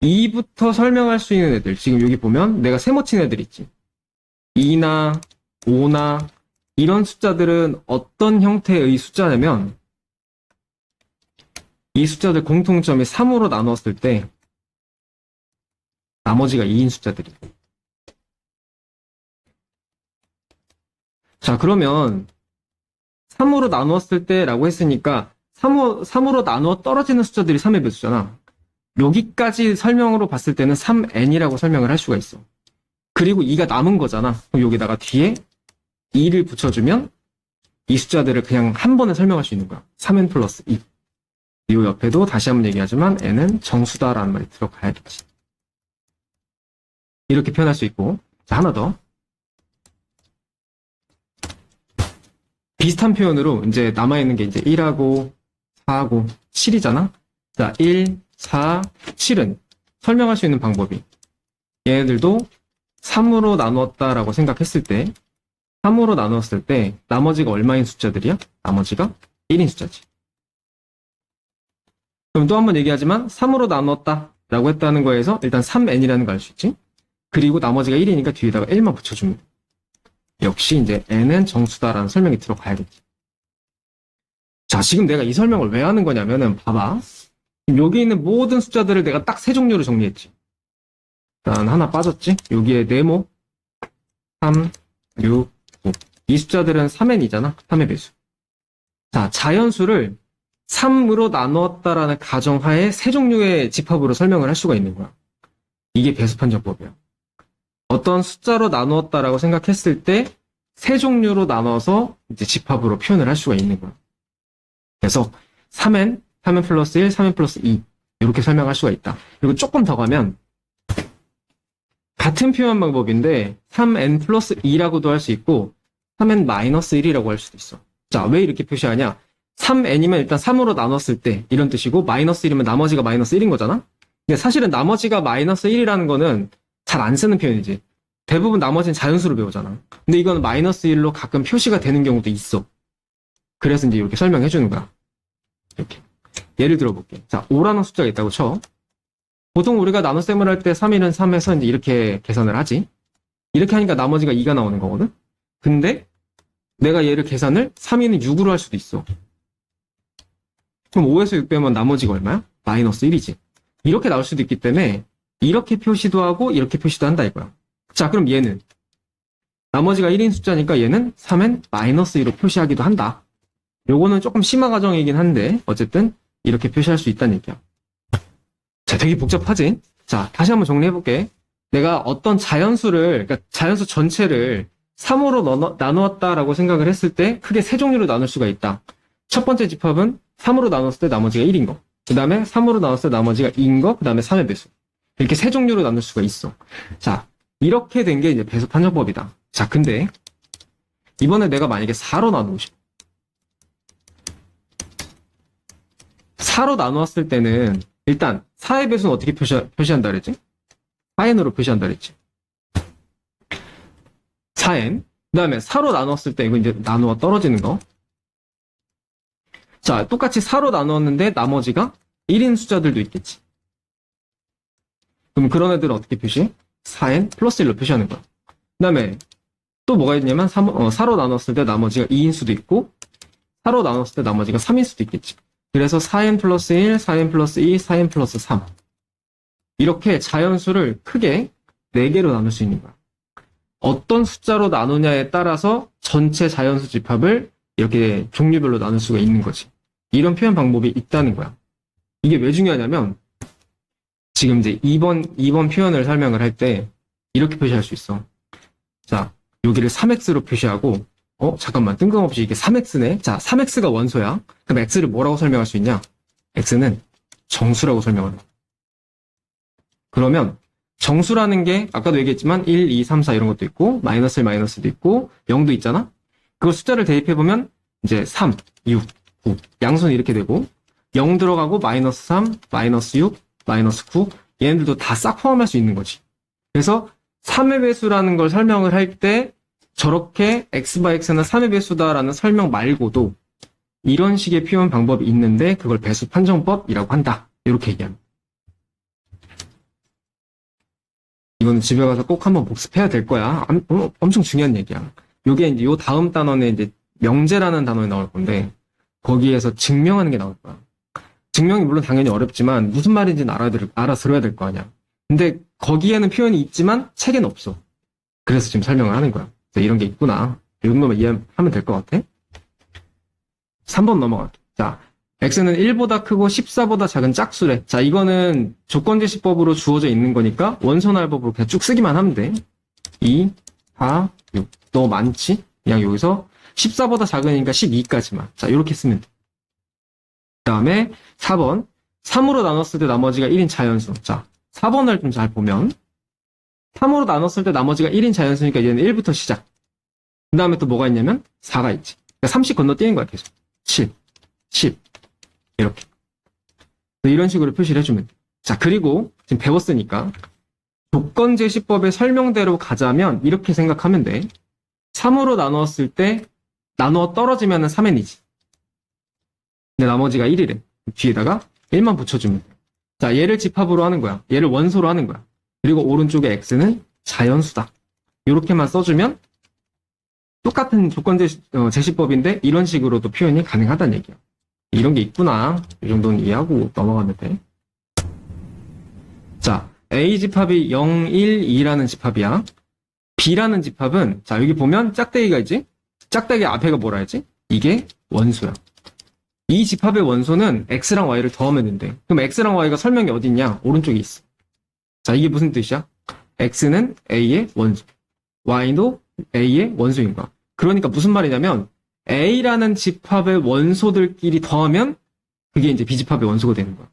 2부터 설명할 수 있는 애들, 지금 여기 보면 내가 세모 친 애들 있지. 2나 5나 이런 숫자들은 어떤 형태의 숫자냐면 이 숫자들 공통점이 3으로 나눴을 때 나머지가 2인 숫자들이야. 자, 그러면 3으로 나누었을 때라고 했으니까 3으로 나누어 떨어지는 숫자들이 3의 배수잖아. 여기까지 설명으로 봤을 때는 3n이라고 설명을 할 수가 있어. 그리고 2가 남은 거잖아. 그럼 여기다가 뒤에 2를 붙여주면 이 숫자들을 그냥 한 번에 설명할 수 있는 거야. 3n 플러스 2. 이 옆에도 다시 한번 얘기하지만 n은 정수다라는 말이 들어가야겠지. 이렇게 표현할 수 있고. 자, 하나 더. 비슷한 표현으로 이제 남아있는 게 이제 1하고 4하고 7이잖아. 자, 1, 4, 7은 설명할 수 있는 방법이 얘네들도 3으로 나누었다라고 생각했을 때 3으로 나누었을 때 나머지가 얼마인 숫자들이야? 나머지가 1인 숫자지. 그럼 또 한 번 얘기하지만 3으로 나누었다라고 했다는 거에서 일단 3n이라는 걸 알 수 있지. 그리고 나머지가 1이니까 뒤에다가 1만 붙여주면 돼. 역시 이제 n은 정수다라는 설명이 들어가야겠지. 자, 지금 내가 이 설명을 왜 하는 거냐면은 봐봐. 여기 있는 모든 숫자들을 내가 딱 세 종류로 정리했지. 일단 하나 빠졌지? 여기에 네모 3, 6, 5. 이 숫자들은 3n이잖아. 3의 배수. 자, 자연수를 3으로 나누었다라는 가정하에 세 종류의 집합으로 설명을 할 수가 있는 거야. 이게 배수 판정법이야. 어떤 숫자로 나누었다라고 생각했을 때 세 종류로 나눠서 이제 집합으로 표현을 할 수가 있는 거야. 그래서 3n, 3n 플러스 1, 3n 플러스 2 이렇게 설명할 수가 있다. 그리고 조금 더 가면 같은 표현 방법인데 3n 플러스 2라고도 할 수 있고 3n 마이너스 1이라고 할 수도 있어. 자, 왜 이렇게 표시하냐? 3n이면 일단 3으로 나눴을 때 이런 뜻이고 마이너스 1이면 나머지가 마이너스 1인 거잖아? 근데 사실은 나머지가 마이너스 1이라는 거는 잘 안 쓰는 표현이지. 대부분 나머지는 자연수로 배우잖아. 근데 이거는 마이너스 1로 가끔 표시가 되는 경우도 있어. 그래서 이제 이렇게 설명해 주는 거야. 이렇게. 예를 들어볼게. 자, 5라는 숫자가 있다고 쳐. 보통 우리가 나눗셈을 할 때 3, 1은 3에서 이제 이렇게 계산을 하지. 이렇게 하니까 나머지가 2가 나오는 거거든? 근데 내가 얘를 계산을 3, 2는 6으로 할 수도 있어. 그럼 5에서 6 빼면 나머지가 얼마야? 마이너스 1이지. 이렇게 나올 수도 있기 때문에 이렇게 표시도 하고 이렇게 표시도 한다 이거야. 자, 그럼 얘는 나머지가 1인 숫자니까 얘는 3은 마이너스 2로 표시하기도 한다. 요거는 조금 심화 과정이긴 한데 어쨌든 이렇게 표시할 수 있다는 얘기야. 자, 되게 복잡하지? 자, 다시 한번 정리해볼게. 내가 어떤 자연수를, 그러니까 자연수 전체를 3으로 나누었다라고 생각을 했을 때 크게 세 종류로 나눌 수가 있다. 첫 번째 집합은 3으로 나눴을 때 나머지가 1인 거. 그 다음에 3으로 나눴을 때 나머지가 2인 거. 그 다음에 3의 배수. 이렇게 세 종류로 나눌 수가 있어. 자, 이렇게 된 게 이제 배수 판정법이다. 자, 근데 이번에 내가 만약에 4로 나누고 싶어. 4로 나누었을 때는 일단 4의 배수는 어떻게 표시한다 그랬지? 4n으로 표시한다 그랬지. 4n. 그 다음에 4로 나눴을 때 이거 이제 나누어 떨어지는 거. 자, 똑같이 4로 나누었는데 나머지가 1인 숫자들도 있겠지. 그럼 그런 애들은 어떻게 표시해? 4n 플러스 1로 표시하는 거야. 그 다음에 또 뭐가 있냐면 4로 나눴을 때 나머지가 2인 수도 있고 4로 나눴을 때 나머지가 3인 수도 있겠지. 그래서 4n 플러스 1, 4n 플러스 2, 4n 플러스 3 이렇게 자연수를 크게 4개로 나눌 수 있는 거야. 어떤 숫자로 나누냐에 따라서 전체 자연수 집합을 이렇게 종류별로 나눌 수가 있는 거지. 이런 표현 방법이 있다는 거야. 이게 왜 중요하냐면 지금 이제 2번 표현을 설명을 할 때 이렇게 표시할 수 있어. 자, 여기를 3x로 표시하고 잠깐만, 뜬금없이 이게 3x네? 자, 3x가 원소야. 그럼 x를 뭐라고 설명할 수 있냐? x는 정수라고 설명을 해. 그러면 정수라는 게 아까도 얘기했지만 1, 2, 3, 4 이런 것도 있고 마이너스 1, 마이너스도 있고 0도 있잖아? 그걸 숫자를 대입해보면 이제 3, 6, 9 양수는 이렇게 되고 0 들어가고 마이너스 3, 마이너스 6, 마이너스 9 얘네들도 다 싹 포함할 수 있는 거지. 그래서 3의 배수라는 걸 설명을 할 때 저렇게 x/x는 3의 배수다라는 설명 말고도 이런 식의 표현 방법이 있는데 그걸 배수 판정법이라고 한다. 이렇게 얘기합니다. 이거는 집에 가서 꼭 한번 복습해야 될 거야. 엄청 중요한 얘기야. 요게 이제 요 다음 단원에 이제 명제라는 단원이 나올 건데 거기에서 증명하는 게 나올 거야. 증명이 물론 당연히 어렵지만 무슨 말인지는 알아들어야 될 거 아니야. 근데 거기에는 표현이 있지만 책에는 없어. 그래서 지금 설명을 하는 거야. 이런 게 있구나. 이 정도만 이해하면 될 것 같아. 3번 넘어갈게. 자, x는 1보다 크고 14보다 작은 짝수래. 자, 이거는 조건제시법으로 주어져 있는 거니까 원소날법으로 그냥 쭉 쓰기만 하면 돼. 2, 4, 6. 너무 많지? 그냥 여기서 14보다 작으니까 12까지만. 자, 이렇게 쓰면 돼. 그 다음에 4번. 3으로 나눴을 때 나머지가 1인 자연수. 자, 4번을 좀 잘 보면 3으로 나눴을 때 나머지가 1인 자연수니까 얘는 1부터 시작. 그 다음에 또 뭐가 있냐면 4가 있지. 그러니까 30 건너뛰는 거야 계속. 7, 10 이렇게. 이런 식으로 표시를 해주면 돼. 자, 그리고 지금 배웠으니까 조건제시법의 설명대로 가자면 이렇게 생각하면 돼. 3으로 나누었을 때 나누어 떨어지면 3n이지. 근데 나머지가 1이래. 뒤에다가 1만 붙여주면 돼. 자, 얘를 집합으로 하는 거야. 얘를 원소로 하는 거야. 그리고 오른쪽에 x는 자연수다. 이렇게만 써주면 똑같은 조건제시법인데 이런 식으로도 표현이 가능하다는 얘기야. 이런 게 있구나. 이 정도는 이해하고 넘어가면 돼. 자, A 집합이 0, 1, 2라는 집합이야. B라는 집합은 자, 여기 보면 짝대기가 있지? 짝대기 앞에가 뭐라 했지? 이게 원소야. 이 집합의 원소는 x랑 y를 더하면 된대. 그럼 x랑 y가 설명이 어디 있냐? 오른쪽에 있어. 자, 이게 무슨 뜻이야? x는 a의 원소, y도 a의 원소인 거야. 그러니까 무슨 말이냐면 a라는 집합의 원소들끼리 더하면 그게 이제 b집합의 원소가 되는 거야.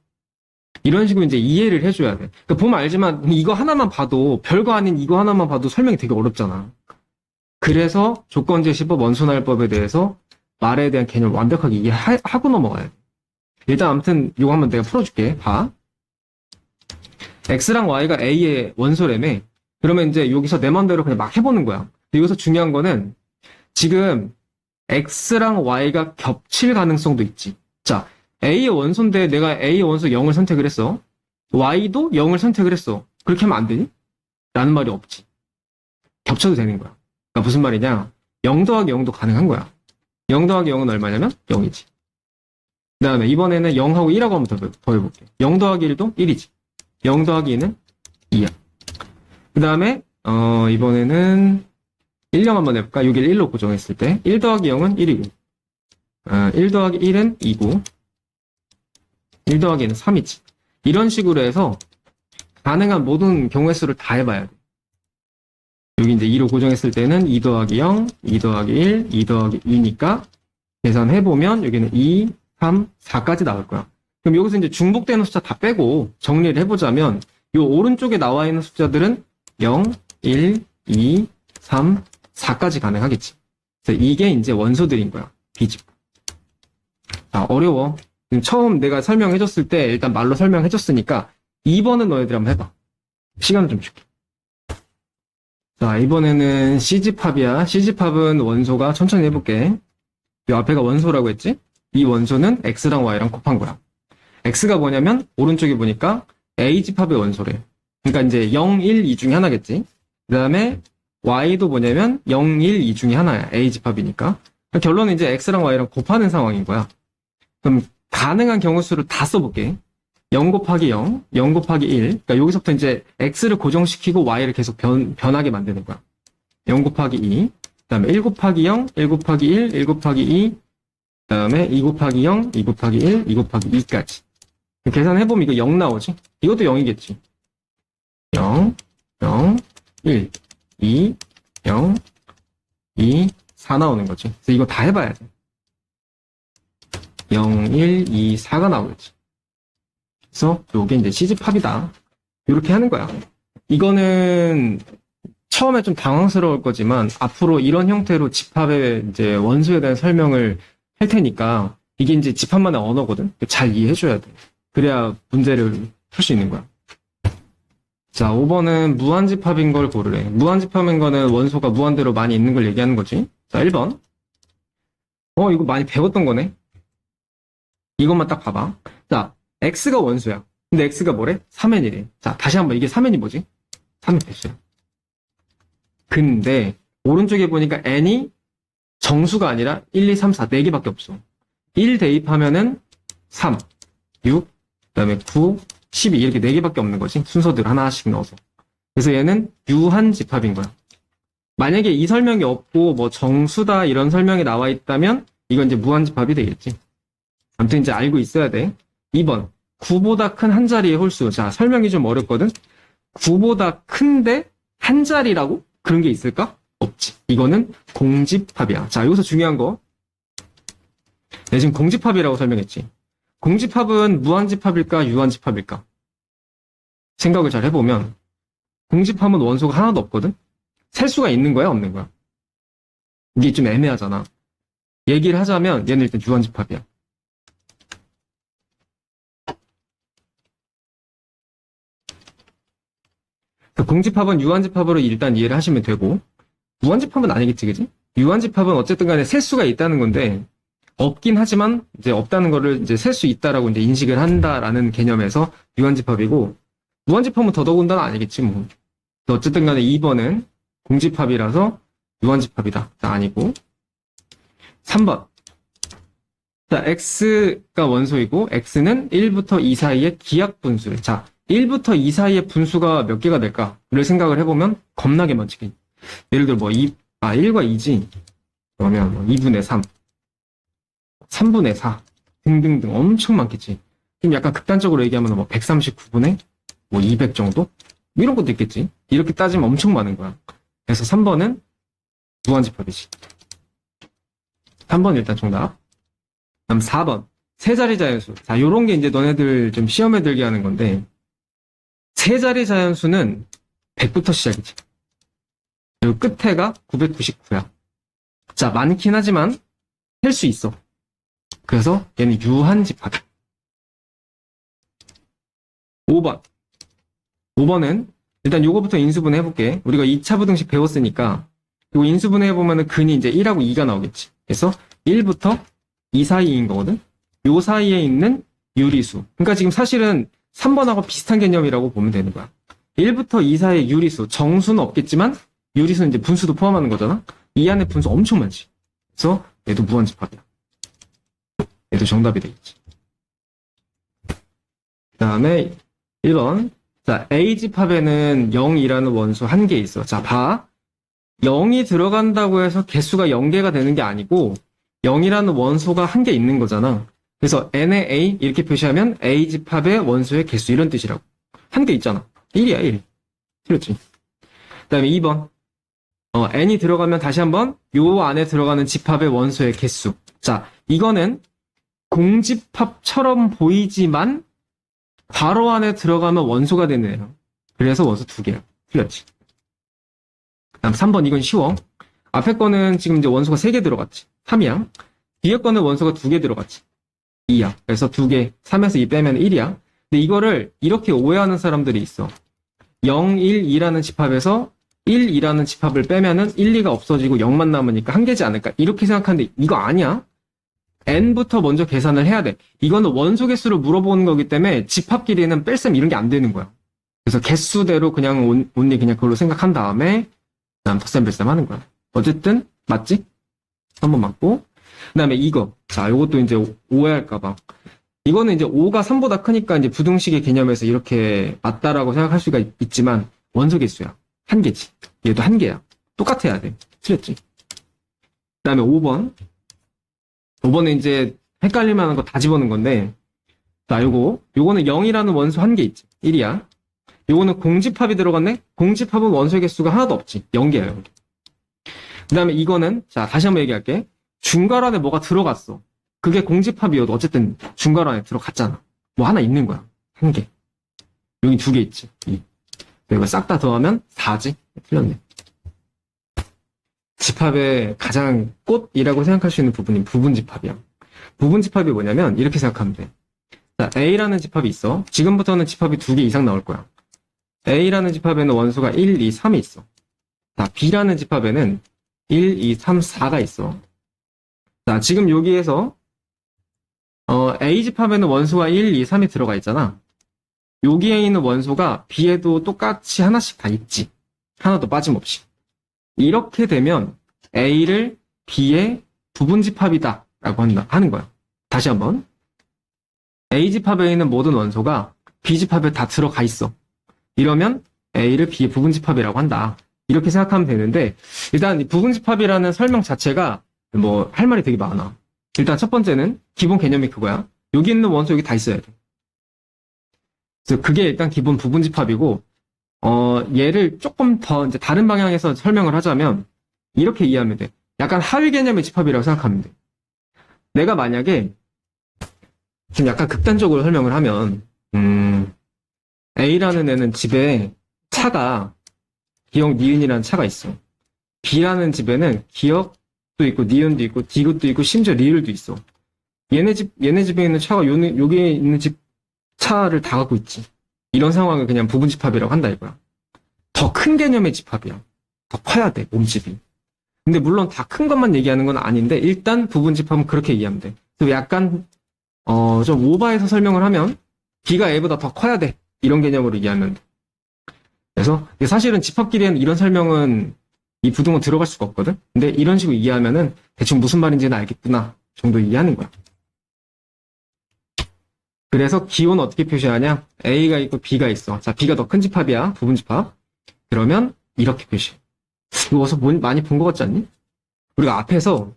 이런 식으로 이제 이해를 해줘야 돼. 그러니까 보면 알지만 이거 하나만 봐도 별거 아닌 이거 하나만 봐도 설명이 되게 어렵잖아. 그래서 조건제시법, 원소날법에 대해서 말에 대한 개념을 완벽하게 이해하고 넘어가야 돼. 일단 아무튼 이거 한번 내가 풀어줄게. 봐. x랑 y가 a의 원소라며. 그러면 이제 여기서 내 맘대로 그냥 막 해보는 거야. 근데 여기서 중요한 거는 지금 x랑 y가 겹칠 가능성도 있지. 자, a의 원소인데 내가 a의 원소 0을 선택을 했어. y도 0을 선택을 했어. 그렇게 하면 안 되니? 라는 말이 없지. 겹쳐도 되는 거야. 그러니까 무슨 말이냐? 0 더하기 0도 가능한 거야. 0 더하기 0은 얼마냐면 0이지. 그 다음에 이번에는 0하고 1하고 한번 더 해볼게. 0 더하기 1도 1이지. 0 더하기 2는 2야. 그 다음에 이번에는 1, 0 한번 해볼까? 여기를 1로 고정했을 때 1 더하기 0은 1이고 1 더하기 1은 2고 1 더하기 2는 3이지. 이런 식으로 해서 가능한 모든 경우의 수를 다 해봐야 돼. 여기 이제 2로 고정했을 때는 2 더하기 0, 2 더하기 1, 2 더하기 2니까 계산해보면 여기는 2, 3, 4까지 나올 거야. 그럼 여기서 이제 중복되는 숫자 다 빼고 정리를 해보자면 요 오른쪽에 나와 있는 숫자들은 0, 1, 2, 3, 4까지 가능하겠지. 그래서 이게 이제 원소들인 거야. 비집. 아, 어려워. 처음 내가 설명해줬을 때 일단 말로 설명해줬으니까 2번은 너희들 한번 해봐. 시간을 좀 줄게. 자, 이번에는 C집합이야. C집합은 원소가 천천히 해볼게. 이 앞에가 원소라고 했지? 이 원소는 X랑 Y랑 곱한 거야. X가 뭐냐면 오른쪽에 보니까 A집합의 원소래. 그러니까 이제 0, 1, 2 중에 하나겠지. 그 다음에 Y도 뭐냐면 0, 1, 2 중에 하나야. A집합이니까. 결론은 이제 X랑 Y랑 곱하는 상황인 거야. 그럼 가능한 경우수를 다 써볼게. 0 곱하기 0, 0 곱하기 1. 그러니까 여기서부터 이제 X를 고정시키고 Y를 계속 변하게 만드는 거야. 0 곱하기 2, 그 다음에 1 곱하기 0, 1 곱하기 1, 1 곱하기 2, 그 다음에 2 곱하기 0, 2 곱하기 1, 2 곱하기 2까지. 계산해보면 이거 0 나오지? 이것도 0이겠지. 0, 0, 1, 2, 0, 2, 4 나오는 거지. 그래서 이거 다 해봐야 돼. 0, 1, 2, 4가 나오겠지. 그래서 요게 이제 C집합이다. 이렇게 하는 거야. 이거는 처음에 좀 당황스러울 거지만 앞으로 이런 형태로 집합의 이제 원소에 대한 설명을 할 테니까 이게 이제 집합만의 언어거든. 잘 이해해줘야 돼. 그래야 문제를 풀 수 있는 거야. 자, 5번은 무한집합인 걸 고르래. 무한집합인 거는 원소가 무한대로 많이 있는 걸 얘기하는 거지. 자, 1번. 이거 많이 배웠던 거네. 이것만 딱 봐봐. 자, X가 원소야. 근데 X가 뭐래? 3n이래. 자, 다시 한번 이게 3n이 뭐지? 3n 패스야. 근데 오른쪽에 보니까 n이 정수가 아니라 1, 2, 3, 4, 4개밖에 없어. 1 대입하면은 3, 6, 그 다음에 9, 12 이렇게 4개밖에 없는 거지. 순서대로 하나씩 넣어서. 그래서 얘는 유한집합인 거야. 만약에 이 설명이 없고 뭐 정수다 이런 설명이 나와 있다면 이건 이제 무한집합이 되겠지. 아무튼 이제 알고 있어야 돼. 2번. 9보다 큰 한 자리의 홀수. 자, 설명이 좀 어렵거든? 9보다 큰데 한 자리라고? 그런 게 있을까? 없지. 이거는 공집합이야. 자, 여기서 중요한 거. 내가 지금 공집합이라고 설명했지. 공집합은 무한집합일까? 유한집합일까? 생각을 잘 해보면 공집합은 원소가 하나도 없거든? 셀 수가 있는 거야? 없는 거야? 이게 좀 애매하잖아. 얘기를 하자면 얘는 일단 유한집합이야. 공집합은 유한집합으로 일단 이해를 하시면 되고 무한집합은 아니겠지, 그지? 유한집합은 어쨌든 간에 셀 수가 있다는 건데 없긴 하지만 이제 없다는 거를 이제 셀 수 있다라고 이제 인식을 한다라는 개념에서 유한집합이고 무한집합은 더더군다나 아니겠지 뭐. 어쨌든 간에 2번은 공집합이라서 유한집합이다. 자, 아니고 3번. 자, x가 원소이고 x는 1부터 2 사이의 기하분수래. 자, 1부터 2 사이의 분수가 몇 개가 될까를 생각을 해보면 겁나게 많지. 예를 들어 뭐 1과 2지. 그러면 뭐 2분의 3, 3분의 4 등등등 엄청 많겠지. 좀 약간 극단적으로 얘기하면 뭐 139분의 뭐 200 정도? 뭐 이런 것도 있겠지. 이렇게 따지면 엄청 많은 거야. 그래서 3번은 무한집합이지. 3번 일단 정답. 다음 4번. 세 자리 자연수. 자, 요런 게 이제 너네들 좀 시험에 들게 하는 건데 세 자리 자연수는 100부터 시작이지. 그리고 끝에가 999야. 자, 많긴 하지만 셀 수 있어. 그래서 얘는 유한집합이야. 5번. 5번은 일단 요거부터 인수분해 해볼게. 우리가 2차 부등식 배웠으니까 이거 인수분해 해보면은 근이 이제 1하고 2가 나오겠지. 그래서 1부터 2 사이인 거거든. 요 사이에 있는 유리수. 그러니까 지금 사실은 3번하고 비슷한 개념이라고 보면 되는 거야. 1부터 2 사이의 유리수. 정수는 없겠지만 유리수는 이제 분수도 포함하는 거잖아. 이 안에 분수 엄청 많지. 그래서 얘도 무한집합이야. 얘도 정답이 되겠지. 그 다음에 1번. 자, A집합에는 0이라는 원수 한 개 있어. 자, 봐. 0이 들어간다고 해서 개수가 0개가 되는 게 아니고 0이라는 원소가 한 개 있는 거잖아. 그래서 n의 a 이렇게 표시하면 A집합의 원소의 개수 이런 뜻이라고. 한 개 있잖아. 1이야, 1. 그렇지. 그 다음에 2번. n이 들어가면 다시 한번 요 안에 들어가는 집합의 원소의 개수. 자, 이거는 공집합처럼 보이지만 괄호 안에 들어가면 원소가 되네요. 그래서 원소 2개야. 틀렸지. 그 다음 3번 이건 쉬워. 앞에 거는 지금 이제 원소가 3개 들어갔지. 3이야. 뒤에 거는 원소가 2개 들어갔지. 2야. 그래서 2개, 3에서 2 빼면 1이야. 근데 이거를 이렇게 오해하는 사람들이 있어. 0, 1, 2라는 집합에서 1, 2라는 집합을 빼면은 1, 2가 없어지고 0만 남으니까 한 개지 않을까? 이렇게 생각하는데 이거 아니야. n부터 먼저 계산을 해야 돼. 이거는 원소 개수를 물어보는 거기 때문에 집합끼리는 뺄셈 이런 게 안 되는 거야. 그래서 개수대로 그냥 온리 그냥 그걸로 생각한 다음에 그다음 덧셈 뺄셈 하는 거야. 어쨌든 맞지? 한번 맞고. 그다음에 이거. 자, 이것도 이제 오해할까봐. 이거는 이제 5가 3보다 크니까 이제 부등식의 개념에서 이렇게 맞다라고 생각할 수가 있지만 원소 개수야. 한 개지. 얘도 한 개야. 똑같아야 돼. 틀렸지? 그다음에 5번. 5번은 이제 헷갈릴 만한 거 다 집어넣은 건데, 자, 요거는 0이라는 원소 한 개 있지. 1이야. 요거는 공집합이 들어갔네? 공집합은 원소의 개수가 하나도 없지. 0개야, 여기. 그 다음에 이거는, 자, 다시 한번 얘기할게. 중괄호 안에 뭐가 들어갔어. 그게 공집합이어도 어쨌든 중괄호 안에 들어갔잖아. 뭐 하나 있는 거야. 한 개. 여기 2개 있지. 이거 싹 다 더하면 4지. 틀렸네. 집합의 가장 꽃이라고 생각할 수 있는 부분이 부분집합이야. 부분집합이 뭐냐면 이렇게 생각하면 돼. 자, A라는 집합이 있어. 지금부터는 집합이 2개 이상 나올 거야. A라는 집합에는 원소가 1, 2, 3이 있어. 자, B라는 집합에는 1, 2, 3, 4가 있어. 자, 지금 여기에서 A집합에는 원소가 1, 2, 3이 들어가 있잖아. 여기에 있는 원소가 B에도 똑같이 하나씩 다 있지. 하나도 빠짐없이. 이렇게 되면 A를 B의 부분집합이다 라고 하는 거야. 다시 한번. A집합에 있는 모든 원소가 B집합에 다 들어가 있어. 이러면 A를 B의 부분집합이라고 한다. 이렇게 생각하면 되는데, 일단 이 부분집합이라는 설명 자체가 뭐 할 말이 되게 많아. 일단 첫 번째는 기본 개념이 그거야. 여기 있는 원소 여기 다 있어야 돼. 그래서 그게 일단 기본 부분집합이고, 얘를 조금 더 이제 다른 방향에서 설명을 하자면 이렇게 이해하면 돼. 약간 하위 개념의 집합이라고 생각하면 돼. 내가 만약에 좀 약간 극단적으로 설명을 하면 A라는 애는 집에 차가 기역, 니은이라는 차가 있어. B라는 집에는 기역도 있고 니은도 있고 디귿도 있고 심지어 리을도 있어. 얘네 집에 있는 차가 여기에 있는 집 차를 다 갖고 있지. 이런 상황을 그냥 부분집합이라고 한다 이거야. 더 큰 개념의 집합이야. 더 커야 돼, 몸집이. 근데 물론 다 큰 것만 얘기하는 건 아닌데 일단 부분집합은 그렇게 이해하면 돼. 그래서 약간 좀 오버해서 설명을 하면 B가 A보다 더 커야 돼. 이런 개념으로 이해하면 돼. 그래서 사실은 집합끼리는 이런 설명은 이 부등은 들어갈 수가 없거든. 근데 이런 식으로 이해하면은 대충 무슨 말인지는 알겠구나 정도 이해하는 거야. 그래서 기호는 어떻게 표시하냐? A가 있고 B가 있어. 자, B가 더 큰 집합이야. 부분집합. 그러면 이렇게 표시해. 이거 어디서 많이 본 것 같지 않니? 우리가 앞에서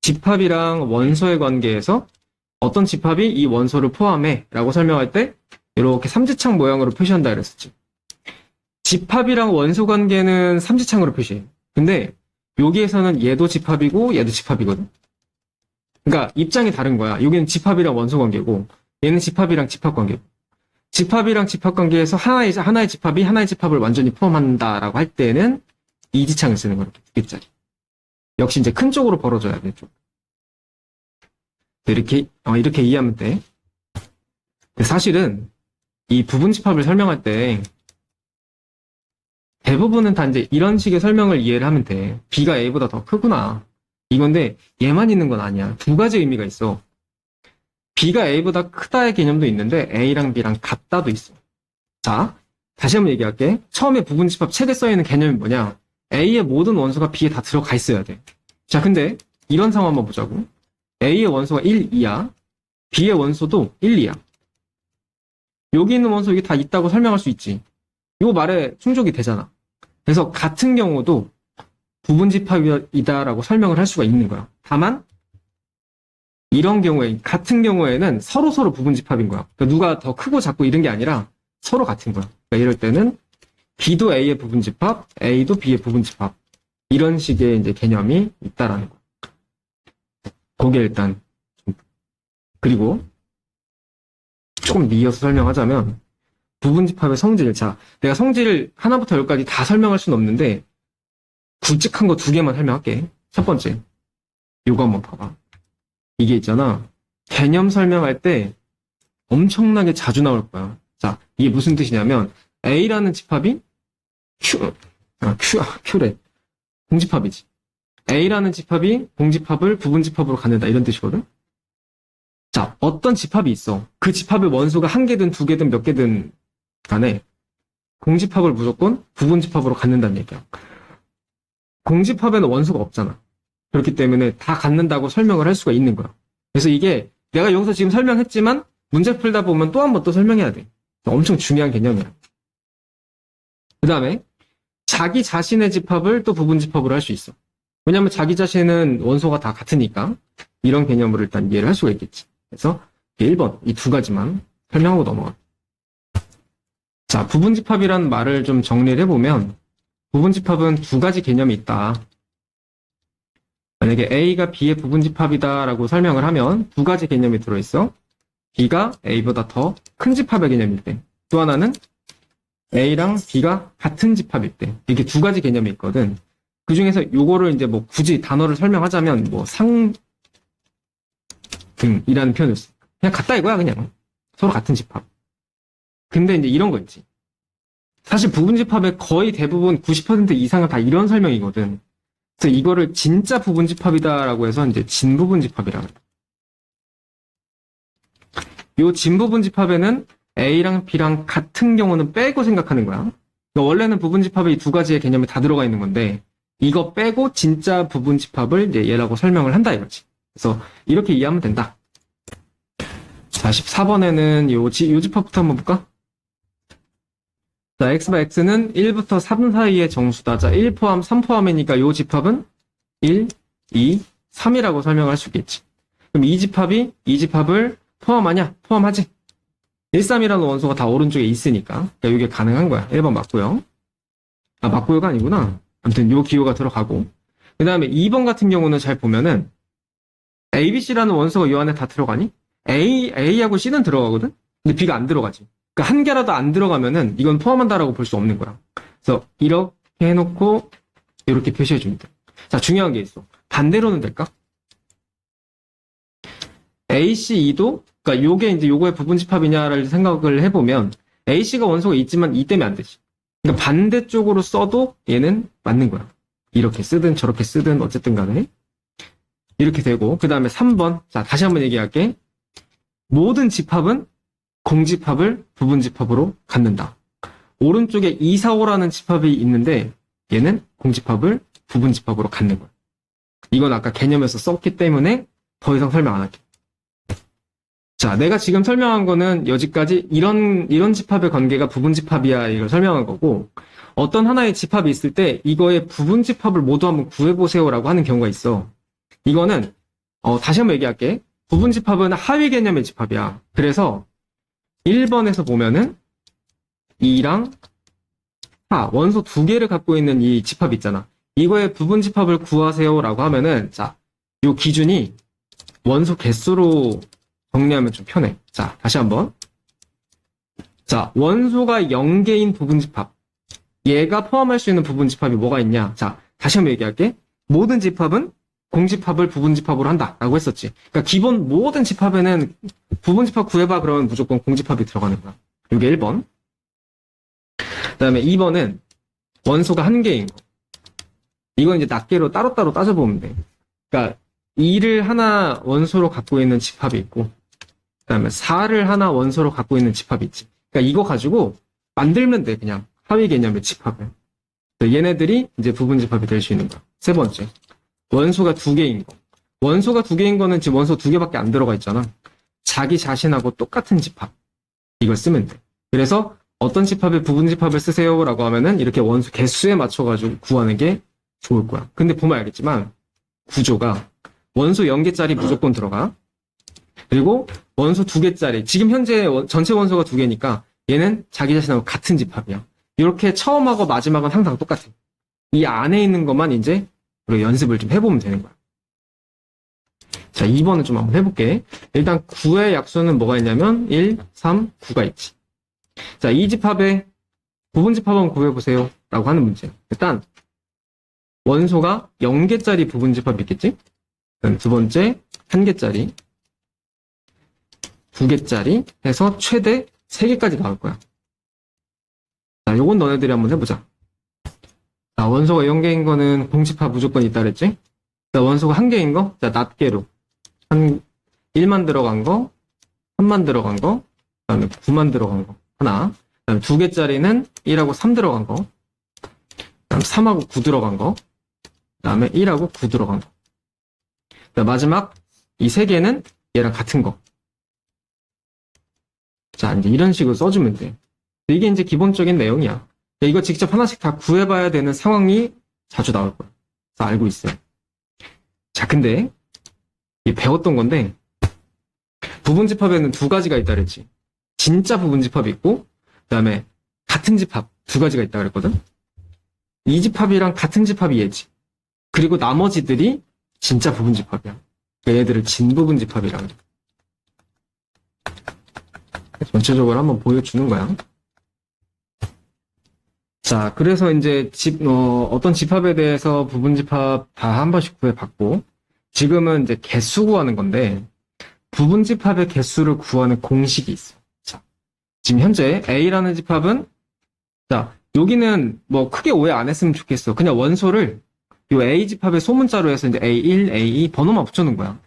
집합이랑 원소의 관계에서 어떤 집합이 이 원소를 포함해 라고 설명할 때 이렇게 삼지창 모양으로 표시한다 그랬었지. 집합이랑 원소 관계는 삼지창으로 표시해. 근데 여기에서는 얘도 집합이고 얘도 집합이거든. 그러니까 입장이 다른 거야. 여기는 집합이랑 원소 관계고 얘는 집합이랑 집합 관계고. 집합이랑 집합 관계에서 하나의 집합이 하나의 집합을 완전히 포함한다라고 할 때는 이지창을 쓰는 거야. 이렇게 2개짜리. 역시 이제 큰 쪽으로 벌어져야 돼. 좀. 이렇게 이해하면 돼. 근데 사실은 이 부분 집합을 설명할 때 대부분은 다 이제 이런 식의 설명을 이해를 하면 돼. B가 A보다 더 크구나. 이건데 얘만 있는 건 아니야. 두 가지 의미가 있어. B가 A보다 크다의 개념도 있는데 A랑 B랑 같다도 있어. 자, 다시 한번 얘기할게. 처음에 부분집합 책에 써있는 개념이 뭐냐? A의 모든 원소가 B에 다 들어가 있어야 돼. 자, 근데 이런 상황 한번 보자고. A의 원소가 1, 2야. B의 원소도 1, 2야. 여기 있는 원소 여기 다 있다고 설명할 수 있지. 이 말에 충족이 되잖아. 그래서 같은 경우도 부분집합이다라고 설명을 할 수가 있는 거야. 다만 이런 경우에 같은 경우에는 서로 부분집합인 거야. 그러니까 누가 더 크고 작고 이런 게 아니라 서로 같은 거야. 그러니까 이럴 때는 B도 A의 부분집합, A도 B의 부분집합 이런 식의 이제 개념이 있다라는 거야. 거기에 일단 그리고 조금 이어서 설명하자면 부분집합의 성질. 자, 내가 성질 하나부터 열까지 다 설명할 수는 없는데 굵직한 거 두 개만 설명할게. 첫 번째, 요거 한번 봐봐. 이게 있잖아. 개념 설명할 때 엄청나게 자주 나올 거야. 자, 이게 무슨 뜻이냐면 A라는 집합이 Q래. 공집합이지. A라는 집합이 공집합을 부분집합으로 갖는다 이런 뜻이거든. 자, 어떤 집합이 있어. 그 집합의 원소가 한 개든 두 개든 몇 개든 간에 공집합을 무조건 부분집합으로 갖는다는 얘기야. 공집합에는 원소가 없잖아. 그렇기 때문에 다 갖는다고 설명을 할 수가 있는 거야. 그래서 이게 내가 여기서 지금 설명했지만 문제 풀다 보면 또 한 번 또 설명해야 돼. 엄청 중요한 개념이야. 그 다음에 자기 자신의 집합을 또 부분집합으로 할 수 있어. 왜냐면 자기 자신은 원소가 다 같으니까 이런 개념으로 일단 이해를 할 수가 있겠지. 그래서 1번 이 두 가지만 설명하고 넘어가. 자, 부분집합이라는 말을 좀 정리를 해보면 부분집합은 두 가지 개념이 있다. 만약에 A가 B의 부분집합이다라고 설명을 하면 두 가지 개념이 들어있어. B가 A보다 더 큰 집합의 개념일 때. 또 하나는 A랑 B가 같은 집합일 때. 이렇게 두 가지 개념이 있거든. 그 중에서 요거를 이제 뭐 굳이 단어를 설명하자면 뭐 상등이라는 표현을 써. 그냥 같다 이거야, 그냥. 서로 같은 집합. 근데 이제 이런 거 있지. 사실 부분집합의 거의 대부분 90% 이상은 다 이런 설명이거든. 그래서 이거를 진짜 부분집합이다라고 해서 이제 진부분집합이라고 해요. 요 진부분집합에는 A랑 B랑 같은 경우는 빼고 생각하는 거야. 그러니까 원래는 부분집합에 이 두 가지의 개념이 다 들어가 있는 건데 이거 빼고 진짜 부분집합을 이제 얘라고 설명을 한다 이거지. 그래서 이렇게 이해하면 된다. 자, 14번에는 요 집합부터 한번 볼까? 자, x바 x는 1부터 3 사이의 정수다. 자, 1 포함, 3 포함이니까 요 집합은 1, 2, 3이라고 설명할 수 있겠지. 그럼 이 집합을 포함하냐? 포함하지. 1, 3이라는 원소가 다 오른쪽에 있으니까. 그러니까 이게 가능한 거야. 1번 맞고요. 아, 맞고요가 아니구나. 아무튼 요 기호가 들어가고. 그 다음에 2번 같은 경우는 잘 보면은 A, B, C라는 원소가 요 안에 다 들어가니? A하고 C는 들어가거든? 근데 B가 안 들어가지. 그러니까 한 개라도 안 들어가면은 이건 포함한다라고 볼 수 없는 거야. 그래서 이렇게 해놓고 이렇게 표시해줍니다. 자, 중요한 게 있어. 반대로는 될까? AC2도 그러니까 요게 이제 요거의 부분집합이냐를 생각을 해보면 AC가 원소가 있지만 E 때문에 안 되지. 그러니까 반대쪽으로 써도 얘는 맞는 거야. 이렇게 쓰든 저렇게 쓰든 어쨌든 간에 이렇게 되고 그 다음에 3번 자 다시 한번 얘기할게. 모든 집합은 공집합을 부분집합으로 갖는다. 오른쪽에 2, 4, 5라는 집합이 있는데 얘는 공집합을 부분집합으로 갖는 거야. 이건 아까 개념에서 썼기 때문에 더 이상 설명 안 할게. 자, 내가 지금 설명한 거는 여기까지 이런 집합의 관계가 부분집합이야 이걸 설명한 거고 어떤 하나의 집합이 있을 때 이거의 부분집합을 모두 한번 구해보세요라고 하는 경우가 있어. 이거는 다시 한번 얘기할게. 부분집합은 하위 개념의 집합이야. 그래서 1번에서 보면은 2랑 4, 원소 두 개를 갖고 있는 이 집합 있잖아. 이거의 부분집합을 구하세요라고 하면은 자, 요 기준이 원소 개수로 정리하면 좀 편해. 자, 다시 한번. 자, 원소가 0개인 부분집합. 얘가 포함할 수 있는 부분집합이 뭐가 있냐? 자, 다시 한번 얘기할게. 모든 집합은 공집합을 부분집합으로 한다라고 했었지. 그러니까 기본 모든 집합에는 부분집합 구해봐 그러면 무조건 공집합이 들어가는 거야. 이게 1번. 그 다음에 2번은 원소가 한 개인 거. 이건 이제 낱개로 따로따로 따져보면 돼. 그러니까 2를 하나 원소로 갖고 있는 집합이 있고, 그다음에 4를 하나 원소로 갖고 있는 집합이 있지. 그러니까 이거 가지고 만들면 돼, 그냥. 하위 개념의 집합을. 얘네들이 이제 부분 집합이 될 수 있는 거야. 세 번째. 원소가 2개인 거. 원소가 2개인 거는 지금 원소 2개밖에 안 들어가 있잖아. 자기 자신하고 똑같은 집합. 이걸 쓰면 돼. 그래서 어떤 집합의 부분 집합을 쓰세요라고 하면은 이렇게 원소 개수에 맞춰가지고 구하는 게 좋을 거야. 근데 보면 알겠지만 구조가 원소 0개짜리 무조건 들어가. 그리고 원소 2개짜리. 지금 현재 전체 원소가 2개니까 얘는 자기 자신하고 같은 집합이야. 이렇게 처음하고 마지막은 항상 똑같아. 이 안에 있는 것만 이제 우리가 연습을 좀 해보면 되는 거야. 자, 2번을 좀 한번 해볼게. 일단 9의 약수는 뭐가 있냐면 1, 3, 9가 있지. 자, 이 집합의 부분 집합 한번 구해보세요 라고 하는 문제야. 일단 원소가 0개짜리 부분 집합이 있겠지? 그다음 두 번째 1개짜리 2개짜리 해서 최대 3개까지 나올 거야. 자, 요건 너네들이 한번 해보자. 자, 원소가 0개인 거는 공집합 무조건 있다 그랬지? 자, 원소가 1개인 거, 자, 낱개로. 1만 들어간 거, 3만 들어간 거, 그 다음에 9만 들어간 거, 하나. 그 다음에 2개짜리는 1하고 3 들어간 거, 그 다음 3하고 9 들어간 거, 그 다음에 1하고 9 들어간 거. 자, 마지막 이 3개는 얘랑 같은 거. 자, 이제 이런 식으로 써주면 돼. 이게 이제 기본적인 내용이야. 이거 직접 하나씩 다 구해봐야 되는 상황이 자주 나올 거야. 그래서 알고 있어요. 자, 근데 배웠던 건데 부분 집합에는 2가지가 있다 그랬지. 진짜 부분 집합이 있고 그 다음에 같은 집합 2가지가 있다 그랬거든. 이 집합이랑 같은 집합이 얘지. 그리고 나머지들이 진짜 부분 집합이야. 얘네들을 진부분 집합이라고 그래. 전체적으로 한번 보여주는 거야. 자, 그래서 이제 어떤 집합에 대해서 부분 집합 다 한 번씩 구해봤고, 지금은 이제 개수 구하는 건데, 부분 집합의 개수를 구하는 공식이 있어. 자, 지금 현재 A라는 집합은, 자, 여기는 뭐 크게 오해 안 했으면 좋겠어. 그냥 원소를 요 A 집합의 소문자로 해서 이제 A1, A2 번호만 붙여놓은 거야.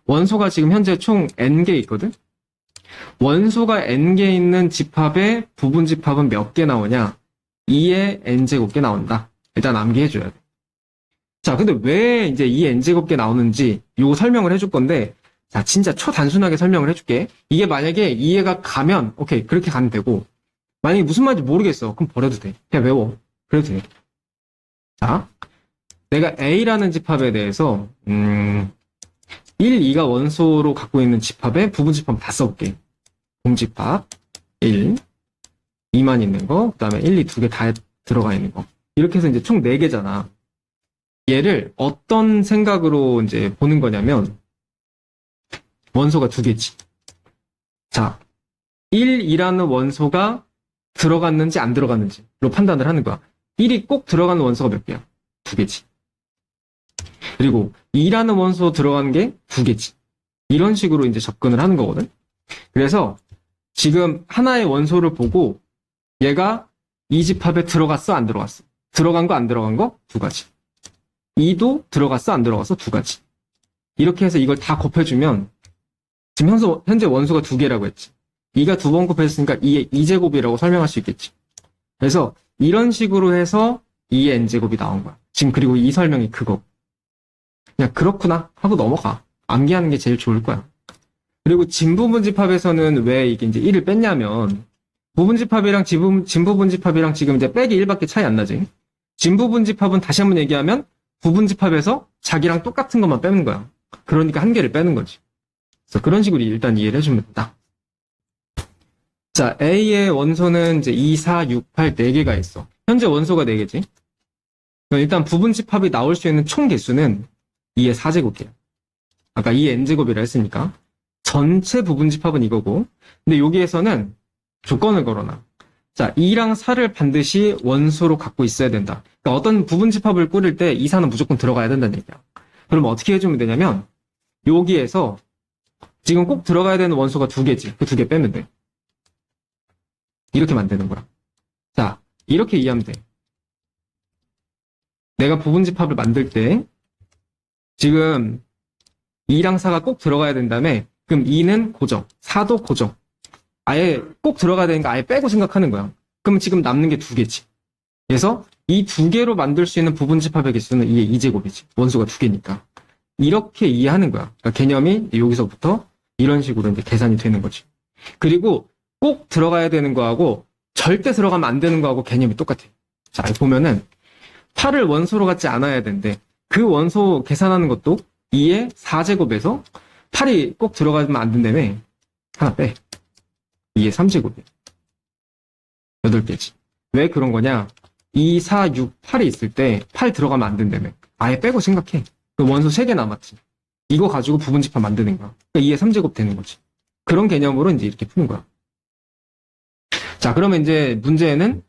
원소가 지금 현재 총 N개 있거든? 원소가 N개 있는 집합의 부분 집합은 몇 개 나오냐? 2의 N제곱개 나온다. 일단 암기해줘야 돼. 자, 근데 왜 이제 2의 N제곱개 나오는지 요거 설명을 해줄 건데, 자, 진짜 초단순하게 설명을 해줄게. 이게 만약에 이해가 가면, 오케이, 그렇게 가면 되고, 만약에 무슨 말인지 모르겠어. 그럼 버려도 돼. 그냥 외워. 그래도 돼. 자, 내가 A라는 집합에 대해서, 1, 2가 원소로 갖고 있는 집합의 부분 집합 다 써볼게. 공집합, 1, 2만 있는 거, 그 다음에 1, 2 두 개 다 들어가 있는 거. 이렇게 해서 이제 총 4개잖아. 얘를 어떤 생각으로 이제 보는 거냐면, 원소가 2개지. 자, 1, 2라는 원소가 들어갔는지 안 들어갔는지로 판단을 하는 거야. 1이 꼭 들어가는 원소가 몇 개야? 2개지. 그리고 2라는 원소 들어가는 게 2개지. 이런 식으로 이제 접근을 하는 거거든. 그래서 지금 하나의 원소를 보고 얘가 이 집합에 들어갔어, 안 들어갔어? 들어간 거, 안 들어간 거? 2가지. 2도 들어갔어, 안 들어갔어? 2가지. 이렇게 해서 이걸 다 곱해주면 지금 현재 원소가 2개라고 했지. 2가 2번 곱했으니까 2의 2제곱이라고 설명할 수 있겠지. 그래서 이런 식으로 해서 2의 n제곱이 나온 거야. 지금 그리고 이 설명이 그거. 그냥 그렇구나 하고 넘어가. 암기하는 게 제일 좋을 거야. 그리고 진부분 집합에서는 왜 이게 이제 1을 뺐냐면 부분 집합이랑 진부분 집합이랑 지금 이제 빼기 1밖에 차이 안 나지. 진부분 집합은 다시 한번 얘기하면 부분 집합에서 자기랑 똑같은 것만 빼는 거야. 그러니까 한 개를 빼는 거지. 그래서 그런 식으로 일단 이해를 해주면 된다. 자, A의 원소는 이제 2, 4, 6, 8, 4개가 있어. 현재 원소가 4개지. 일단 부분 집합이 나올 수 있는 총 개수는 2의 4제곱이야. 아까 2의 n제곱이라 했으니까. 전체 부분 집합은 이거고. 근데 여기에서는 조건을 걸어놔. 자, 2랑 4를 반드시 원소로 갖고 있어야 된다. 그러니까 어떤 부분 집합을 꾸릴 때 2, 4는 무조건 들어가야 된다는 얘기야. 그럼 어떻게 해주면 되냐면 여기에서 지금 꼭 들어가야 되는 원소가 2개지. 그 2개 빼면 돼. 이렇게 만드는 거야. 자, 이렇게 이해하면 돼. 내가 부분집합을 만들 때 지금 2랑 4가 꼭 들어가야 된다며. 그럼 2는 고정, 4도 고정. 아예 꼭 들어가야 되니까 아예 빼고 생각하는 거야. 그럼 지금 남는 게 2개지. 그래서 이 2개로 만들 수 있는 부분집합의 개수는 2의 2제곱이지. 원소가 2개니까. 이렇게 이해하는 거야. 그러니까 개념이 여기서부터 이런 식으로 이제 계산이 되는 거지. 그리고 꼭 들어가야 되는 거하고 절대 들어가면 안 되는 거하고 개념이 똑같아. 자, 보면은 8을 원소로 갖지 않아야 되는데 그 원소 계산하는 것도 2의 4제곱에서 8이 꼭 들어가면 안 된다며. 하나 빼. 2의 3제곱이야. 8개지. 왜 그런 거냐? 2, 4, 6, 8이 있을 때 8 들어가면 안 된다며. 아예 빼고 생각해. 그 원소 3개 남았지. 이거 가지고 부분집합 만드는 거야. 그러니까 2의 3제곱 되는 거지. 그런 개념으로 이제 이렇게 푸는 거야. 자, 그러면 이제 문제는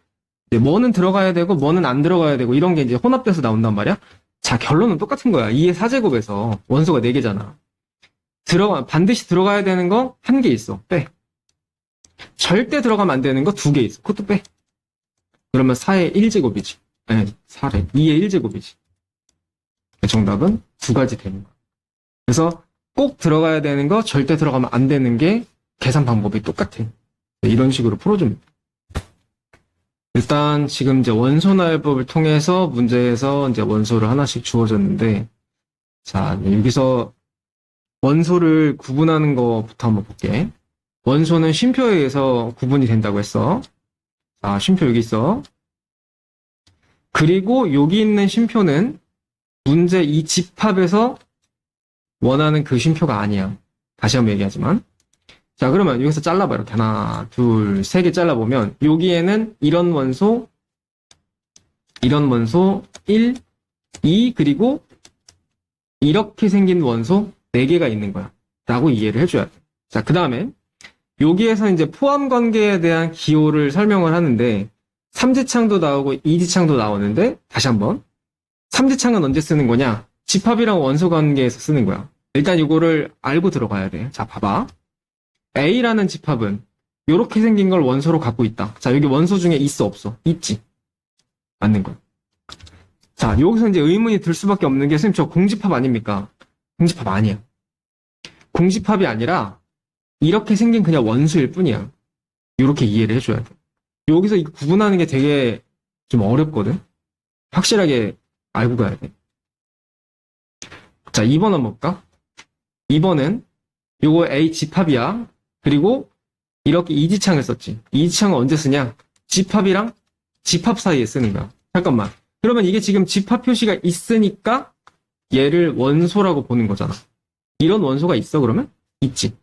이제 뭐는 들어가야 되고 뭐는 안 들어가야 되고 이런 게 이제 혼합돼서 나온단 말이야. 자, 결론은 똑같은 거야. 2의 4제곱에서 원소가 4개잖아. 반드시 들어가야 되는 거 1개 있어. 빼. 절대 들어가면 안 되는 거 2개 있어. 그것도 빼. 그러면 4의 1제곱이지. 아니, 4래. 2의 1제곱이지. 정답은 2가지 되는 거야. 그래서 꼭 들어가야 되는 거, 절대 들어가면 안 되는 게 계산 방법이 똑같아. 이런 식으로 풀어줍니다. 일단 지금 이제 원소나열법을 통해서 문제에서 이제 원소를 하나씩 주어졌는데, 자, 여기서 원소를 구분하는 것부터 한번 볼게. 원소는 쉼표에 의해서 구분이 된다고 했어. 자, 쉼표 여기 있어. 그리고 여기 있는 쉼표는 문제 이 집합에서 원하는 그 쉼표가 아니야. 다시 한번 얘기하지만. 자, 그러면 여기서 잘라봐. 이렇게 하나, 둘, 세 개 잘라보면 여기에는 이런 원소, 1, 2, 그리고 이렇게 생긴 원소 4개가 있는 거야. 라고 이해를 해줘야 돼. 자, 그 다음에 여기에서 이제 포함 관계에 대한 기호를 설명을 하는데 3지창도 나오고 2지창도 나오는데 다시 한번 3지창은 언제 쓰는 거냐? 집합이랑 원소 관계에서 쓰는 거야. 일단 이거를 알고 들어가야 돼. 자, 봐봐. A라는 집합은 이렇게 생긴 걸 원소로 갖고 있다. 자, 여기 원소 중에 있어 없어? 있지. 맞는 거야. 자, 여기서 이제 의문이 들 수밖에 없는 게 선생님 저 공집합 아닙니까? 공집합 아니야. 공집합이 아니라 이렇게 생긴 그냥 원소일 뿐이야. 이렇게 이해를 해줘야 돼. 여기서 이거 구분하는 게 되게 좀 어렵거든. 확실하게 알고 가야 돼. 자, 2번 한번 볼까? 2번은 요거 A 집합이야. 그리고 이렇게 이지창을 썼지. 이지창은 언제 쓰냐? 집합이랑 집합 사이에 쓰는 거야. 잠깐만. 그러면 이게 지금 집합 표시가 있으니까 얘를 원소라고 보는 거잖아. 이런 원소가 있어 그러면? 있지.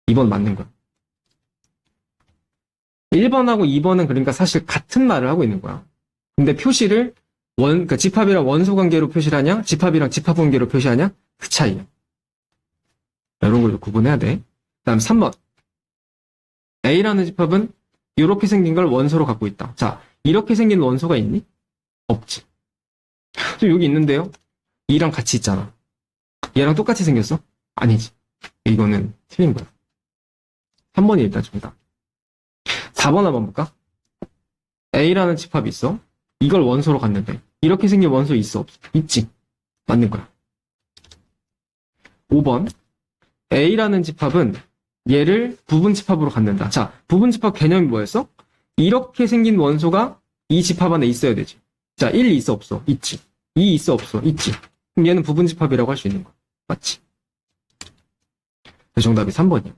2번 맞는 거야. 1번하고 2번은 그러니까 사실 같은 말을 하고 있는 거야. 근데 표시를 그러니까 집합이랑 원소 관계로 표시를 하냐? 집합이랑 집합 관계로 표시하냐? 그 차이야. 이런 걸 구분해야 돼. 다음 3번. A라는 집합은 이렇게 생긴 걸 원소로 갖고 있다. 자, 이렇게 생긴 원소가 있니? 없지. 또 여기 있는데요. E랑 같이 있잖아. 얘랑 똑같이 생겼어? 아니지. 이거는 틀린 거야. 3번이 일단 정답. 4번 한번 볼까? A라는 집합이 있어. 이걸 원소로 갔는데 이렇게 생긴 원소 있어? 없어? 있지. 맞는 거야. 5번. A라는 집합은 얘를 부분집합으로 갖는다. 자, 부분집합 개념이 뭐였어? 이렇게 생긴 원소가 이 집합 안에 있어야 되지. 자, 1 있어 없어? 있지. 2 있어 없어? 있지. 그럼 얘는 부분집합이라고 할 수 있는 거야. 맞지? 정답이 3번이야.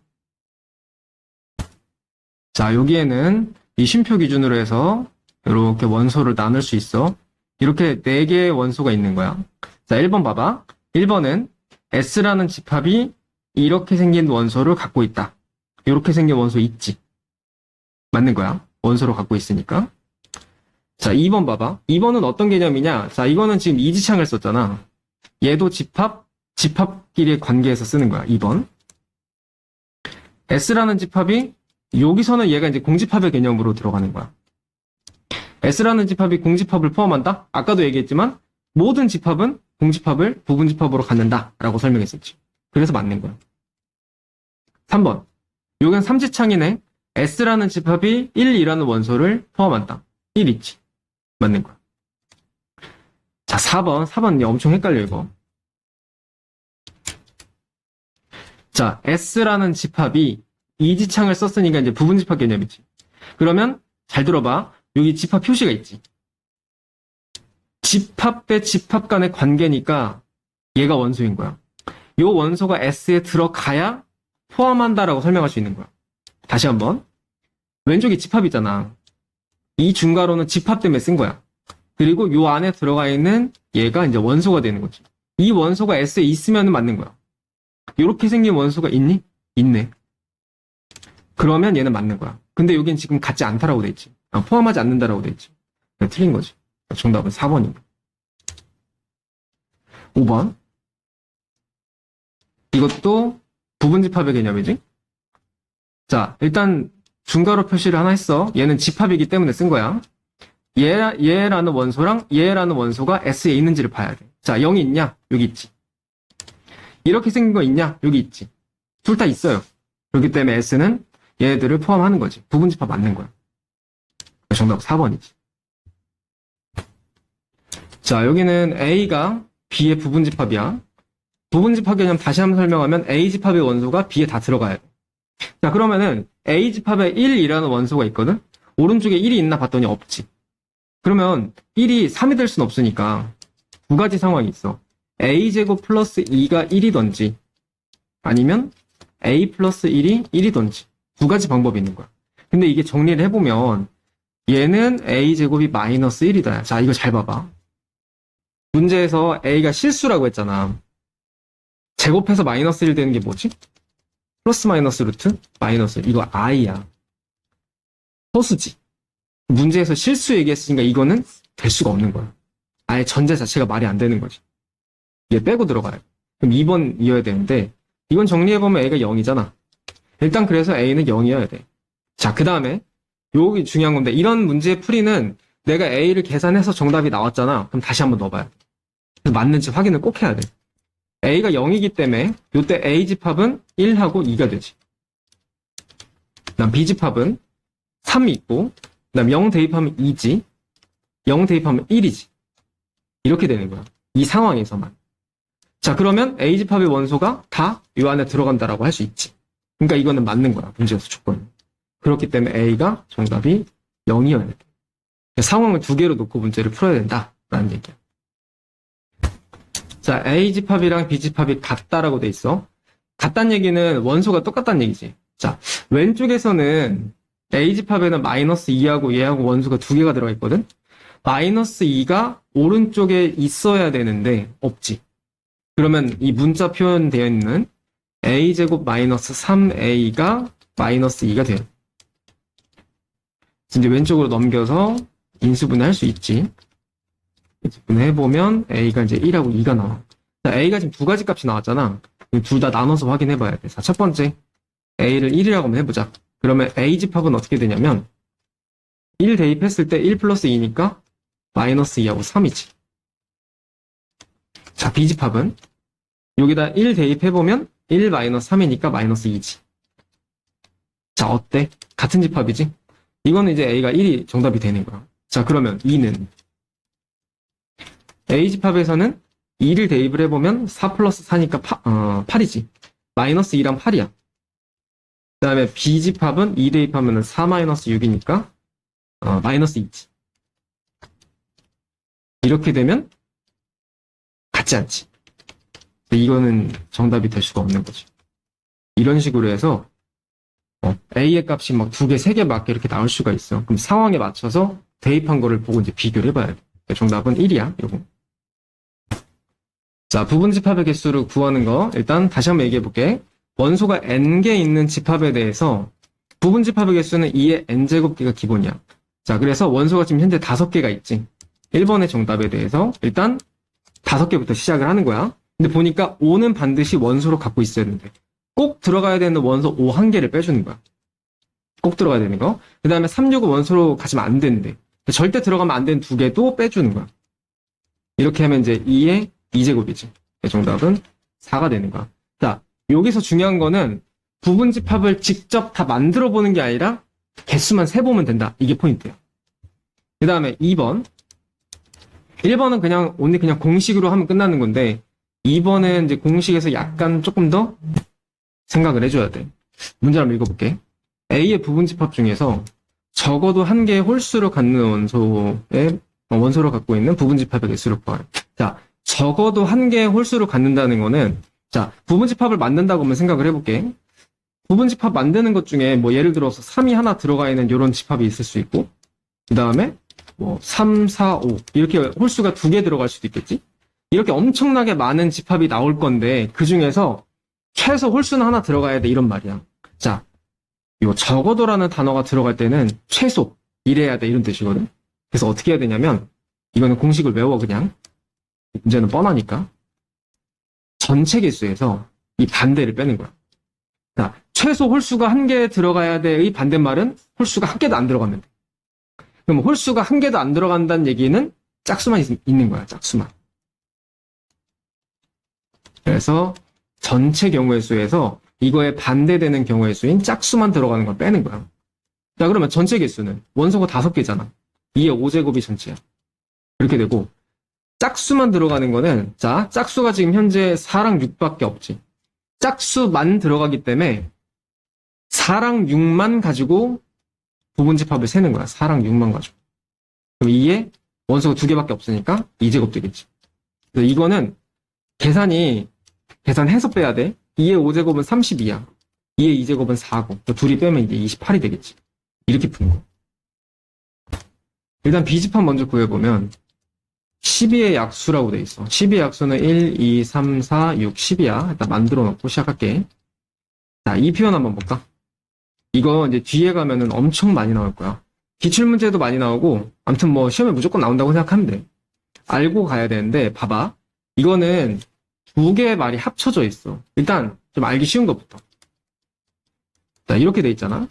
자, 여기에는 이 쉼표 기준으로 해서 이렇게 원소를 나눌 수 있어. 이렇게 4개의 원소가 있는 거야. 자, 1번 봐봐. 1번은 S라는 집합이 이렇게 생긴 원소를 갖고 있다. 이렇게 생긴 원소 있지. 맞는 거야. 원소로 갖고 있으니까. 자, 2번 봐봐. 2번은 어떤 개념이냐? 자, 이거는 지금 이지창을 썼잖아. 얘도 집합끼리의 관계에서 쓰는 거야. 2번. S라는 집합이 여기서는 얘가 이제 공집합의 개념으로 들어가는 거야. S라는 집합이 공집합을 포함한다? 아까도 얘기했지만 모든 집합은 공집합을 부분집합으로 갖는다 라고 설명했었지. 그래서 맞는 거야. 3번. 여기는 3지창이네. S라는 집합이 1, 2라는 원소를 포함한다. 1 있지. 맞는 거야. 자, 4번 엄청 헷갈려, 이거. 자, S라는 집합이 이지창을 썼으니까 이제 부분집합 개념이지. 그러면 잘 들어봐. 여기 집합 표시가 있지. 집합 대 집합 간의 관계니까 얘가 원소인 거야. 요 원소가 S에 들어가야 포함한다라고 설명할 수 있는 거야. 다시 한번. 왼쪽이 집합이잖아. 이 중괄호는 집합 때문에 쓴 거야. 그리고 요 안에 들어가 있는 얘가 이제 원소가 되는 거지. 이 원소가 S에 있으면 맞는 거야. 요렇게 생긴 원소가 있니? 있네. 그러면 얘는 맞는 거야. 근데 여긴 지금 같지 않다라고 돼 있지. 포함하지 않는다라고 돼 있지. 틀린 거지. 정답은 4번입니다. 5번. 이것도 부분집합의 개념이지. 자, 일단 중괄호 표시를 하나 했어. 얘는 집합이기 때문에 쓴 거야. 얘라는 원소랑 얘라는 원소가 S에 있는지를 봐야 돼. 자, 0이 있냐? 여기 있지. 이렇게 생긴 거 있냐? 여기 있지. 둘 다 있어요. 그렇기 때문에 S는 얘들을 포함하는 거지. 부분집합 맞는 거야. 정답 4번이지. 자, 여기는 A가 B의 부분집합이야. 부분집합 개념 다시 한번 설명하면 A집합의 원소가 B에 다 들어가야 돼. 자, 그러면은 A집합에 1이라는 원소가 있거든? 오른쪽에 1이 있나 봤더니 없지. 그러면 1이 3이 될 순 없으니까 두 가지 상황이 있어. A제곱 플러스 2가 1이던지 아니면 A 플러스 1이 1이던지 두 가지 방법이 있는 거야. 근데 이게 정리를 해보면 얘는 A제곱이 마이너스 1이다. 자, 이거 잘 봐봐. 문제에서 A가 실수라고 했잖아. 제곱해서 마이너스 1 되는 게 뭐지? 플러스 마이너스 루트 마이너스 이거 I야. 허수지. 문제에서 실수 얘기했으니까 이거는 될 수가 없는 거야. 아예 전제 자체가 말이 안 되는 거지. 얘 빼고 들어가요. 그럼 2번이어야 되는데 이건 정리해보면 A가 0이잖아. 일단 그래서 A는 0이어야 돼. 자, 그 다음에 여기 중요한 건데 이런 문제의 풀이는 내가 A를 계산해서 정답이 나왔잖아. 그럼 다시 한번 넣어봐야 돼. 맞는지 확인을 꼭 해야 돼. A가 0이기 때문에 이때 A집합은 1하고 2가 되지. 그다음 B집합은 3이 있고 그다음 0 대입하면 2지. 0 대입하면 1이지. 이렇게 되는 거야. 이 상황에서만. 자, 그러면 A집합의 원소가 다 이 안에 들어간다라고 할 수 있지. 그러니까 이거는 맞는 거야. 문제에서 조건. 그렇기 때문에 A가 정답이 0이어야 돼. 상황을 두 개로 놓고 문제를 풀어야 된다라는 얘기야. 자, A집합이랑 B집합이 같다라고 돼 있어. 같다는 얘기는 원소가 똑같다는 얘기지. 자, 왼쪽에서는 A집합에는 마이너스 2하고 얘하고 원소가 두 개가 들어가 있거든? 마이너스 2가 오른쪽에 있어야 되는데 없지. 그러면 이 문자 표현되어 있는 A제곱 마이너스 3A가 마이너스 2가 돼요. 이제 왼쪽으로 넘겨서 인수분해 할 수 있지. 인수분해해보면 A가 이제 1하고 2가 나와. 자, A가 지금 두 가지 값이 나왔잖아. 둘 다 나눠서 확인해봐야 돼. 자, 첫 번째 A를 1이라고 한번 해보자. 그러면 A집합은 어떻게 되냐면 1 대입했을 때 1 플러스 2니까 마이너스 2하고 3이지. 자, B집합은 여기다 1 대입해보면 1 마이너스 3이니까 마이너스 2지. 자, 어때? 같은 집합이지? 이거는 이제 A가 1이 정답이 되는 거야. 자, 그러면 2는 A집합에서는 2를 대입을 해보면 4 플러스 4니까 8이지. 마이너스 2랑 8이야. 그 다음에 B집합은 2 대입하면 4 마이너스 6이니까 마이너스 2지. 이렇게 되면 같지 않지. 이거는 정답이 될 수가 없는 거지. 이런 식으로 해서 A의 값이 막 2개, 3개 맞게 이렇게 나올 수가 있어. 그럼 상황에 맞춰서 대입한 거를 보고 이제 비교를 해봐야 돼. 정답은 1이야. 요거. 자, 부분집합의 개수를 구하는 거 일단 다시 한번 얘기해 볼게. 원소가 n개 있는 집합에 대해서 부분집합의 개수는 2의 n제곱개가 기본이야. 자, 그래서 원소가 지금 현재 5개가 있지. 1번의 정답에 대해서 일단 5개부터 시작을 하는 거야. 근데 보니까 5는 반드시 원소로 갖고 있어야 되는데 꼭 들어가야 되는 원소 5 한 개를 빼주는 거야. 꼭 들어가야 되는 거. 그 다음에 3, 6은 원소로 가지면 안 되는데 절대 들어가면 안 되는 2개도 빼주는 거야. 이렇게 하면 이제 2의 2제곱이지. 정답은 4가 되는 거야. 자, 여기서 중요한 거는 부분집합을 직접 다 만들어 보는 게 아니라 개수만 세보면 된다. 이게 포인트야. 그 다음에 2번. 1번은 그냥 오늘 그냥 공식으로 하면 끝나는 건데 2번은 이제 공식에서 약간 조금 더 생각을 해줘야 돼. 문제 한번 읽어볼게. A의 부분집합 중에서 적어도 한 개의 홀수를 갖는 원소를 갖고 있는 부분집합의 개수를 구하래. 자, 적어도 한 개의 홀수를 갖는다는 거는 자, 부분집합을 만든다고 한번 생각을 해볼게. 부분집합 만드는 것 중에 뭐 예를 들어서 3이 하나 들어가 있는 이런 집합이 있을 수 있고 그 다음에 뭐 3, 4, 5 이렇게 홀수가 2개 들어갈 수도 있겠지. 이렇게 엄청나게 많은 집합이 나올 건데 그 중에서 최소 홀수는 하나 들어가야 돼 이런 말이야. 자, 요 적어도라는 단어가 들어갈 때는 최소 이래야 돼 이런 뜻이거든. 그래서 어떻게 해야 되냐면 이거는 공식을 외워 그냥. 문제는 뻔하니까. 전체 개수에서 이 반대를 빼는 거야. 자, 최소 홀수가 한 개 들어가야 돼의 반대말은 홀수가 한 개도 안 들어가면 돼. 그럼 홀수가 한 개도 안 들어간다는 얘기는 짝수만 있는 거야, 짝수만. 그래서 전체 경우의 수에서 이거에 반대되는 경우의 수인 짝수만 들어가는 걸 빼는 거야. 자, 그러면 전체 개수는 원소가 5개잖아. 2의 5제곱이 전체야. 이렇게 되고 짝수만 들어가는 거는 자, 짝수가 지금 현재 4랑 6밖에 없지. 짝수만 들어가기 때문에 4랑 6만 가지고 부분집합을 세는 거야. 4랑 6만 가지고. 그럼 2에 원소가 2개밖에 없으니까 2제곱 되겠지. 그래서 이거는 계산해서 빼야 돼. 2의 5제곱은 32야. 2의 2제곱은 4고. 둘이 빼면 이제 28이 되겠지. 이렇게 푸는 거. 일단 B집합 먼저 구해보면 12의 약수라고 돼 있어. 12의 약수는 1, 2, 3, 4, 6, 10이야. 일단 만들어 놓고 시작할게. 자, 이 표현 한번 볼까? 이거 이제 뒤에 가면은 엄청 많이 나올 거야. 기출문제도 많이 나오고, 아무튼 뭐 시험에 무조건 나온다고 생각하면 돼. 알고 가야 되는데, 봐봐. 이거는 두 개의 말이 합쳐져 있어. 일단 좀 알기 쉬운 것부터. 자, 이렇게 돼 있잖아.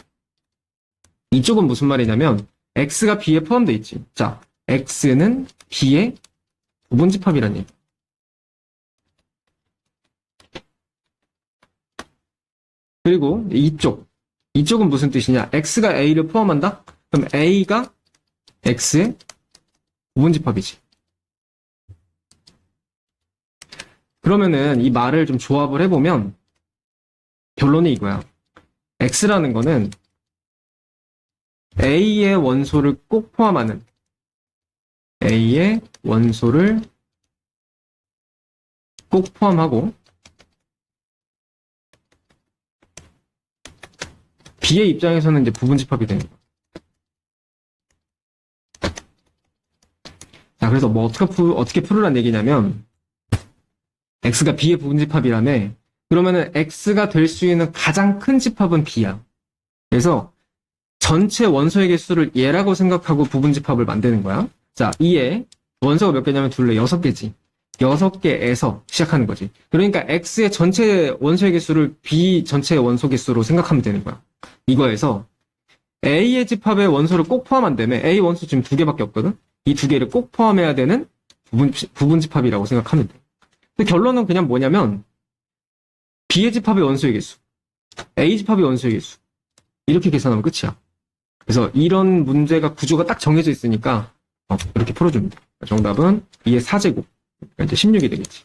이쪽은 무슨 말이냐면, X가 B에 포함돼 있지. 자, X는 B의 부분집합이란 얘기. 그리고 이쪽은 무슨 뜻이냐? X가 A를 포함한다? 그럼 A가 X의 부분집합이지. 그러면은 이 말을 좀 조합을 해보면 결론이 이거야. X라는 거는 A의 원소를 꼭 포함하는 A의 원소를 꼭 포함하고 B의 입장에서는 이제 부분집합이 되는 거야. 자, 그래서 뭐 어떻게 풀으란 얘기냐면 X가 B의 부분집합이라며 그러면은 X가 될 수 있는 가장 큰 집합은 B야. 그래서 전체 원소의 개수를 얘라고 생각하고 부분집합을 만드는 거야. 자, 이에 원소가 몇 개냐면 둘레 6개지. 6개에서 시작하는 거지. 그러니까 X의 전체 원소의 개수를 B 전체 원소 개수로 생각하면 되는 거야. 이거에서 A의 집합의 원소를 꼭 포함한다며 A 원소 지금 2개밖에 없거든? 이 2개를 꼭 포함해야 되는 부분집합이라고 생각하면 돼. 근데 결론은 그냥 뭐냐면 B의 집합의 원소의 개수, A 집합의 원소의 개수 이렇게 계산하면 끝이야. 그래서 이런 문제가 구조가 딱 정해져 있으니까 이렇게 풀어줍니다. 정답은 2의 4제곱, 그러니까 이제 16이 되겠지.